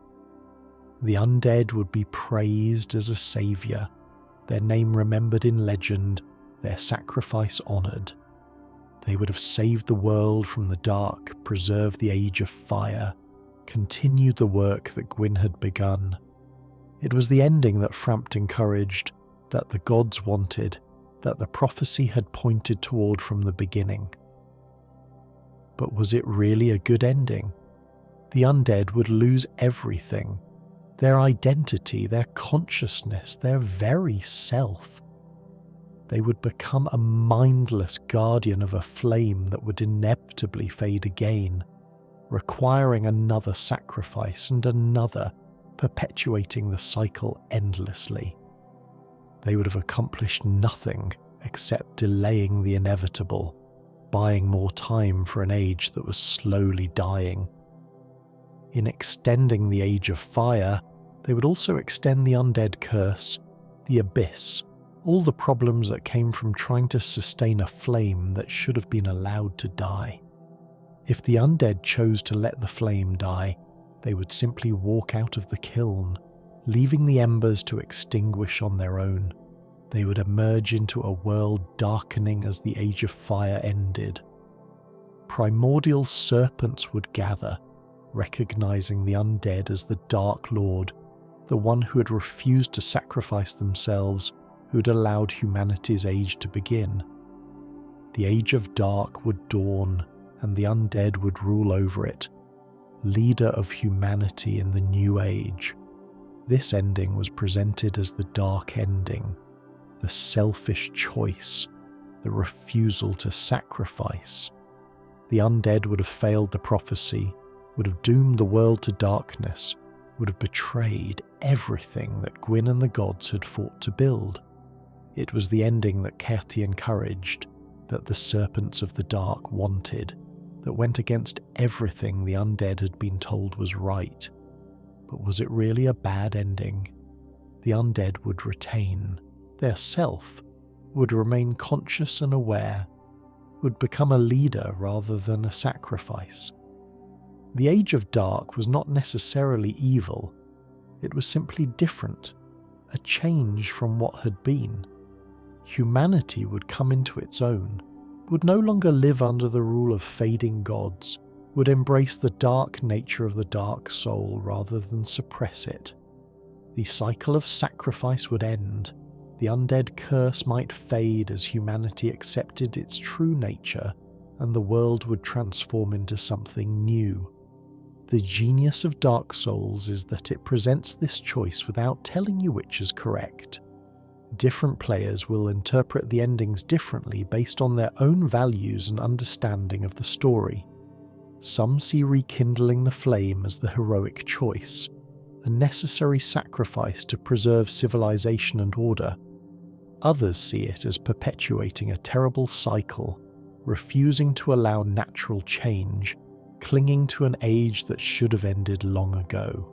S1: The undead would be praised as a saviour, their name remembered in legend, their sacrifice honoured. They would have saved the world from the dark, preserved the Age of Fire, continued the work that Gwyn had begun. It was the ending that Frampt encouraged, that the gods wanted, that the prophecy had pointed toward from the beginning. But was it really a good ending? The undead would lose everything, their identity, their consciousness, their very self. They would become a mindless guardian of a flame that would inevitably fade again, requiring another sacrifice and another, perpetuating the cycle endlessly. They would have accomplished nothing except delaying the inevitable, buying more time for an age that was slowly dying. In extending the Age of Fire, they would also extend the undead curse, the abyss, all the problems that came from trying to sustain a flame that should have been allowed to die. If the undead chose to let the flame die, they would simply walk out of the kiln, leaving the embers to extinguish on their own. They would emerge into a world darkening as the Age of Fire ended. Primordial serpents would gather, recognizing the undead as the Dark Lord, the one who had refused to sacrifice themselves, who had allowed humanity's age to begin. The Age of Dark would dawn, and the undead would rule over it, leader of humanity in the new age. This ending was presented as the dark ending, the selfish choice, the refusal to sacrifice. The undead would have failed the prophecy, would have doomed the world to darkness, would have betrayed everything that Gwyn and the gods had fought to build. It was the ending that Kathi encouraged, that the Serpents of the Dark wanted, that went against everything the undead had been told was right. But was it really a bad ending? The undead would retain, their self, would remain conscious and aware, would become a leader rather than a sacrifice. The Age of Dark was not necessarily evil, it was simply different, a change from what had been. Humanity would come into its own, would no longer live under the rule of fading gods, would embrace the dark nature of the dark soul rather than suppress it. The cycle of sacrifice would end, the undead curse might fade as humanity accepted its true nature, and the world would transform into something new. The genius of Dark Souls is that it presents this choice without telling you which is correct. Different players will interpret the endings differently based on their own values and understanding of the story. Some see rekindling the flame as the heroic choice, a necessary sacrifice to preserve civilization and order. Others see it as perpetuating a terrible cycle, refusing to allow natural change, clinging to an age that should have ended long ago.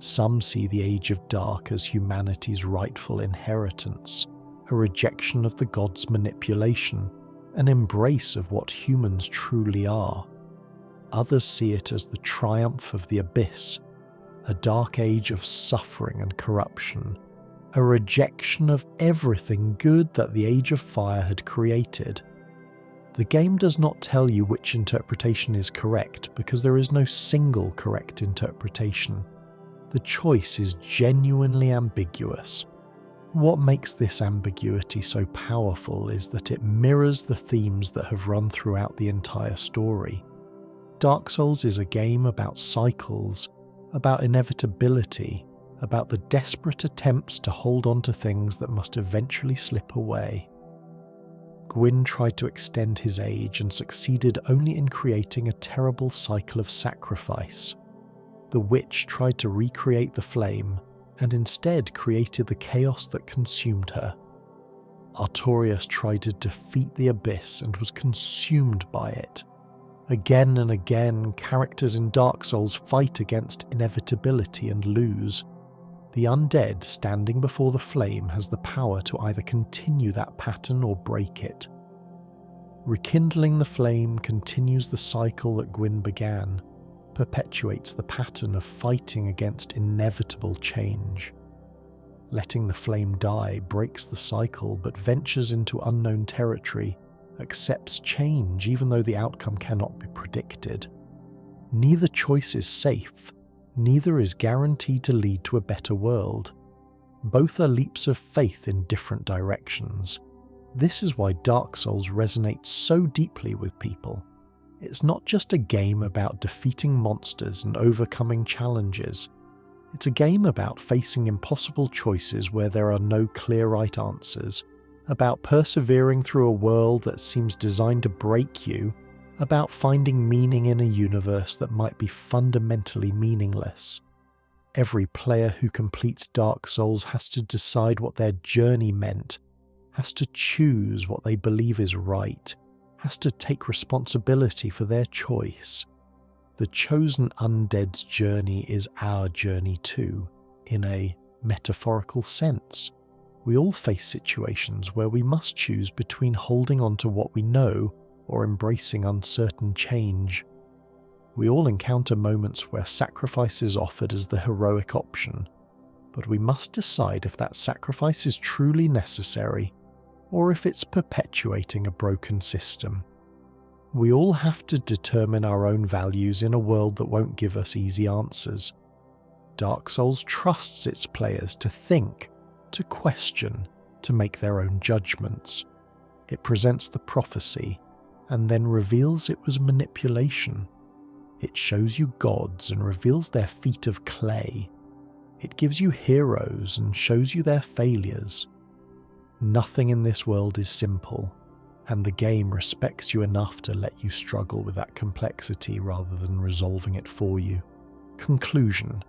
S1: Some see the Age of Dark as humanity's rightful inheritance, a rejection of the gods' manipulation, an embrace of what humans truly are. Others see it as the triumph of the abyss, a dark age of suffering and corruption, a rejection of everything good that the Age of Fire had created. The game does not tell you which interpretation is correct because there is no single correct interpretation. The choice is genuinely ambiguous. What makes this ambiguity so powerful is that it mirrors the themes that have run throughout the entire story. Dark Souls is a game about cycles, about inevitability, about the desperate attempts to hold on to things that must eventually slip away. Gwyn tried to extend his age and succeeded only in creating a terrible cycle of sacrifice. The witch tried to recreate the flame and instead created the chaos that consumed her. Artorias tried to defeat the abyss and was consumed by it. Again and again, characters in Dark Souls fight against inevitability and lose. The undead standing before the flame has the power to either continue that pattern or break it. Rekindling the flame continues the cycle that Gwyn began, perpetuates the pattern of fighting against inevitable change. Letting the flame die breaks the cycle but ventures into unknown territory, accepts change even though the outcome cannot be predicted. Neither choice is safe. Neither is guaranteed to lead to a better world. Both are leaps of faith in different directions. This is why Dark Souls resonates so deeply with people. It's not just a game about defeating monsters and overcoming challenges. It's a game about facing impossible choices where there are no clear right answers, about persevering through a world that seems designed to break you, about finding meaning in a universe that might be fundamentally meaningless. Every player who completes Dark Souls has to decide what their journey meant, has to choose what they believe is right, has to take responsibility for their choice. The Chosen Undead's journey is our journey too, in a metaphorical sense. We all face situations where we must choose between holding on to what we know or embracing uncertain change. We all encounter moments where sacrifice is offered as the heroic option, but we must decide if that sacrifice is truly necessary or if it's perpetuating a broken system. We all have to determine our own values in a world that won't give us easy answers. Dark Souls trusts its players to think, to question, to make their own judgments. It presents the prophecy, and then reveals it was manipulation. It shows you gods and reveals their feet of clay. It gives you heroes and shows you their failures. Nothing in this world is simple, and the game respects you enough to let you struggle with that complexity rather than resolving it for you. Conclusion.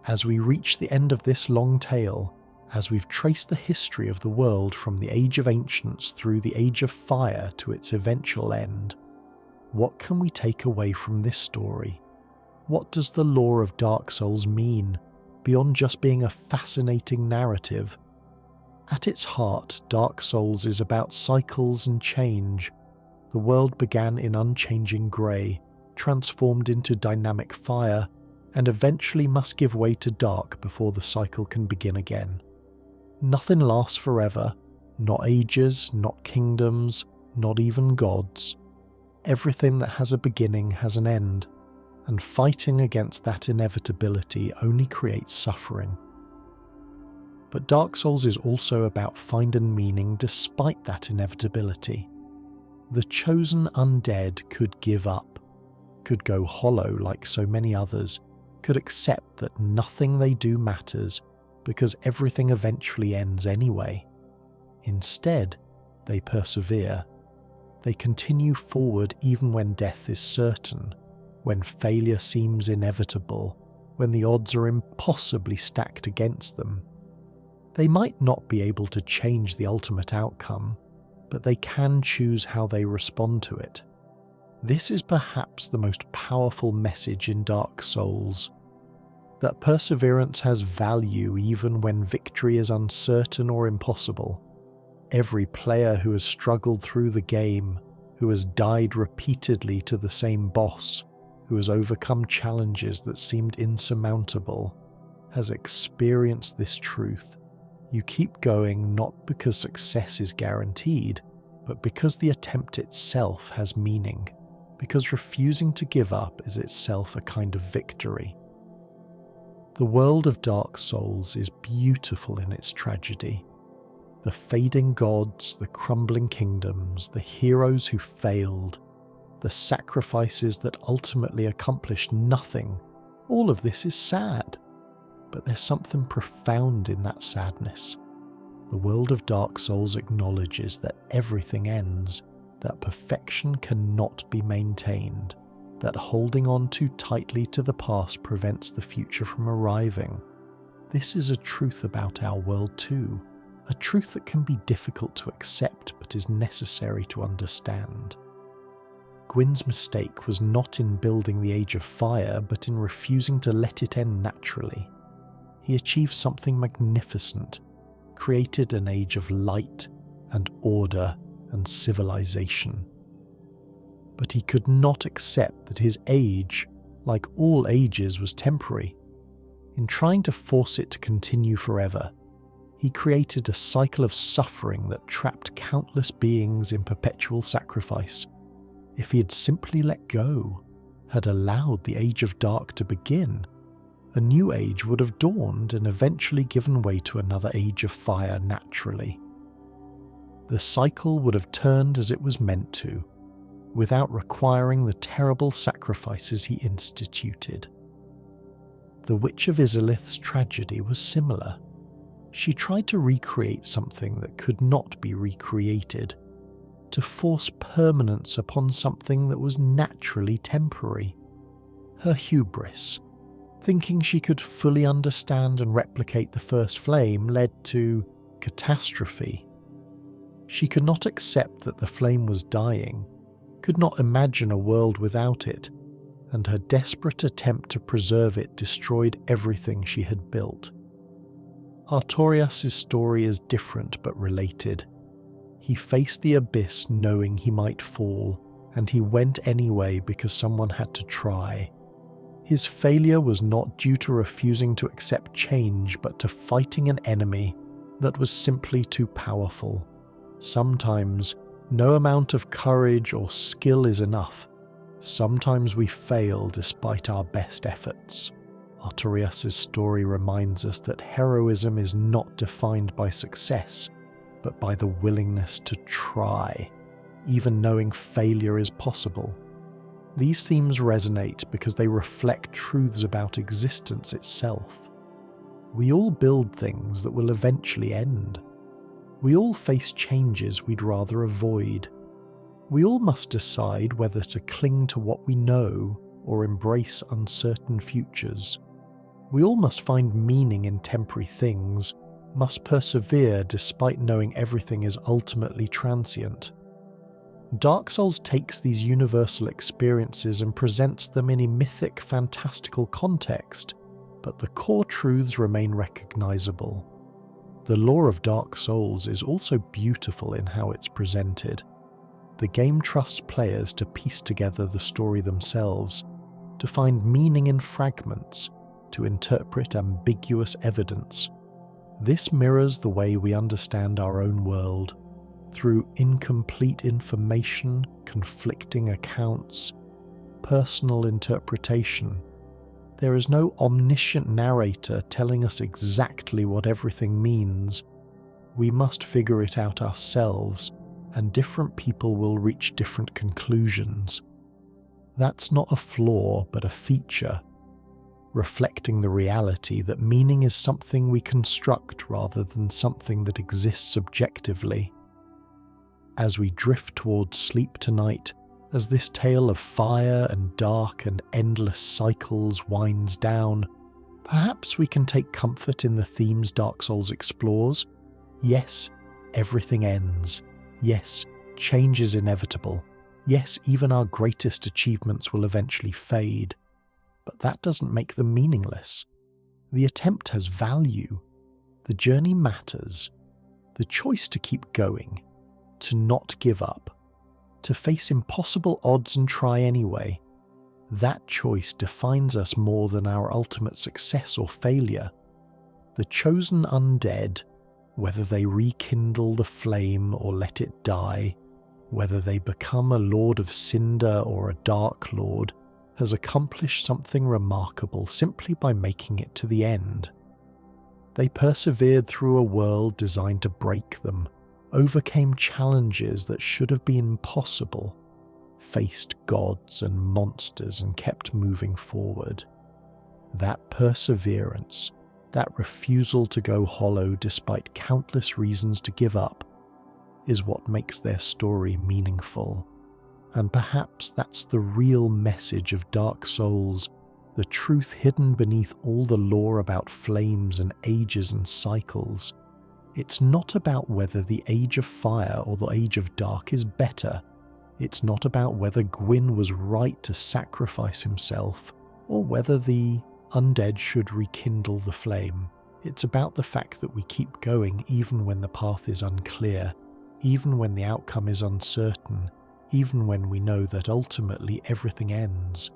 S1: As we reach the end of this long tale, as we've traced the history of the world from the Age of Ancients through the Age of Fire to its eventual end, what can we take away from this story? What does the lore of Dark Souls mean, beyond just being a fascinating narrative? At its heart, Dark Souls is about cycles and change. The world began in unchanging grey, transformed into dynamic fire, and eventually must give way to dark before the cycle can begin again. Nothing lasts forever, not ages, not kingdoms, not even gods. Everything that has a beginning has an end, and fighting against that inevitability only creates suffering. But Dark Souls is also about finding meaning despite that inevitability. The Chosen Undead could give up, could go hollow like so many others, could accept that nothing they do matters because everything eventually ends anyway. Instead, they persevere. They continue forward even when death is certain, when failure seems inevitable, when the odds are impossibly stacked against them. They might not be able to change the ultimate outcome, but they can choose how they respond to it. This is perhaps the most powerful message in Dark Souls, that perseverance has value even when victory is uncertain or impossible. Every player who has struggled through the game, who has died repeatedly to the same boss, who has overcome challenges that seemed insurmountable, has experienced this truth. You keep going not because success is guaranteed, but because the attempt itself has meaning, because refusing to give up is itself a kind of victory. The world of Dark Souls is beautiful in its tragedy. The fading gods, the crumbling kingdoms, the heroes who failed, the sacrifices that ultimately accomplished nothing, all of this is sad. But there's something profound in that sadness. The world of Dark Souls acknowledges that everything ends, that perfection cannot be maintained, that holding on too tightly to the past prevents the future from arriving. This is a truth about our world too, a truth that can be difficult to accept but is necessary to understand. Gwyn's mistake was not in building the Age of Fire, but in refusing to let it end naturally. He achieved something magnificent, created an age of light and order and civilization. But he could not accept that his age, like all ages, was temporary. In trying to force it to continue forever, he created a cycle of suffering that trapped countless beings in perpetual sacrifice. If he had simply let go, had allowed the Age of Dark to begin, a new age would have dawned and eventually given way to another Age of Fire naturally. The cycle would have turned as it was meant to, without requiring the terrible sacrifices he instituted. The Witch of Izalith's tragedy was similar. She tried to recreate something that could not be recreated, to force permanence upon something that was naturally temporary. Her hubris, thinking she could fully understand and replicate the first flame, led to catastrophe. She could not accept that the flame was dying, could not imagine a world without it, and her desperate attempt to preserve it destroyed everything she had built. Artorias' story is different but related. He faced the abyss knowing he might fall, and he went anyway because someone had to try. His failure was not due to refusing to accept change, but to fighting an enemy that was simply too powerful. Sometimes, no amount of courage or skill is enough. Sometimes we fail despite our best efforts. Artorias' story reminds us that heroism is not defined by success, but by the willingness to try, even knowing failure is possible. These themes resonate because they reflect truths about existence itself. We all build things that will eventually end. We all face changes we'd rather avoid. We all must decide whether to cling to what we know or embrace uncertain futures. We all must find meaning in temporary things, must persevere despite knowing everything is ultimately transient. Dark Souls takes these universal experiences and presents them in a mythic, fantastical context, but the core truths remain recognizable. The lore of Dark Souls is also beautiful in how it's presented. The game trusts players to piece together the story themselves, to find meaning in fragments, to interpret ambiguous evidence. This mirrors the way we understand our own world, through incomplete information, conflicting accounts, personal interpretation. There is no omniscient narrator telling us exactly what everything means. We must figure it out ourselves, and different people will reach different conclusions. That's not a flaw, but a feature, reflecting the reality that meaning is something we construct rather than something that exists objectively. As we drift towards sleep tonight, as this tale of fire and dark and endless cycles winds down, perhaps we can take comfort in the themes Dark Souls explores. Yes, everything ends. Yes, change is inevitable. Yes, even our greatest achievements will eventually fade. But that doesn't make them meaningless. The attempt has value. The journey matters. The choice to keep going, to not give up, to face impossible odds and try anyway, that choice defines us more than our ultimate success or failure. The Chosen Undead, whether they rekindle the flame or let it die, whether they become a Lord of Cinder or a Dark Lord, has accomplished something remarkable simply by making it to the end. They persevered through a world designed to break them, overcame challenges that should have been impossible, faced gods and monsters and kept moving forward. That perseverance, That refusal to go hollow despite countless reasons to give up is what makes their story meaningful. And perhaps that's the real message of Dark Souls, the truth hidden beneath all the lore about flames and ages and cycles. It's not about whether the Age of Fire or the Age of Dark is better. It's not about whether Gwyn was right to sacrifice himself, or whether the undead should rekindle the flame. It's about the fact that we keep going even when the path is unclear, even when the outcome is uncertain, even when we know that ultimately everything ends.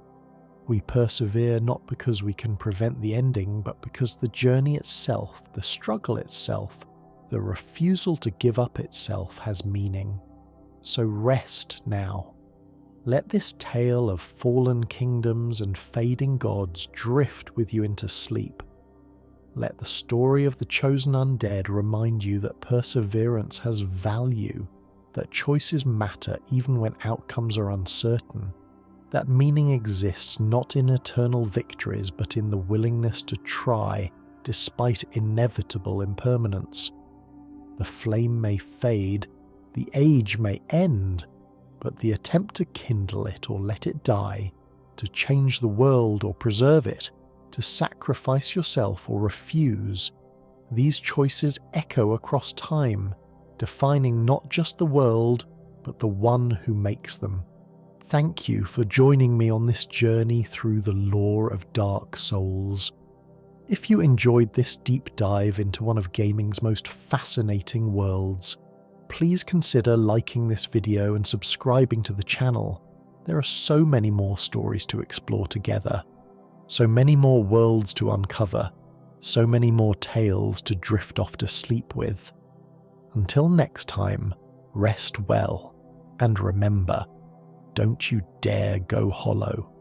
S1: We persevere not because we can prevent the ending, but because the journey itself, the struggle itself, the refusal to give up itself has meaning. So rest now. Let this tale of fallen kingdoms and fading gods drift with you into sleep. Let the story of the Chosen Undead remind you that perseverance has value, that choices matter even when outcomes are uncertain, that meaning exists not in eternal victories but in the willingness to try despite inevitable impermanence. The flame may fade, the age may end, but the attempt to kindle it or let it die, to change the world or preserve it, to sacrifice yourself or refuse, these choices echo across time, defining not just the world, but the one who makes them. Thank you for joining me on this journey through the lore of Dark Souls. If you enjoyed this deep dive into one of gaming's most fascinating worlds, please consider liking this video and subscribing to the channel. There are so many more stories to explore together, so many more worlds to uncover, so many more tales to drift off to sleep with. Until next time, rest well, and remember, don't you dare go hollow.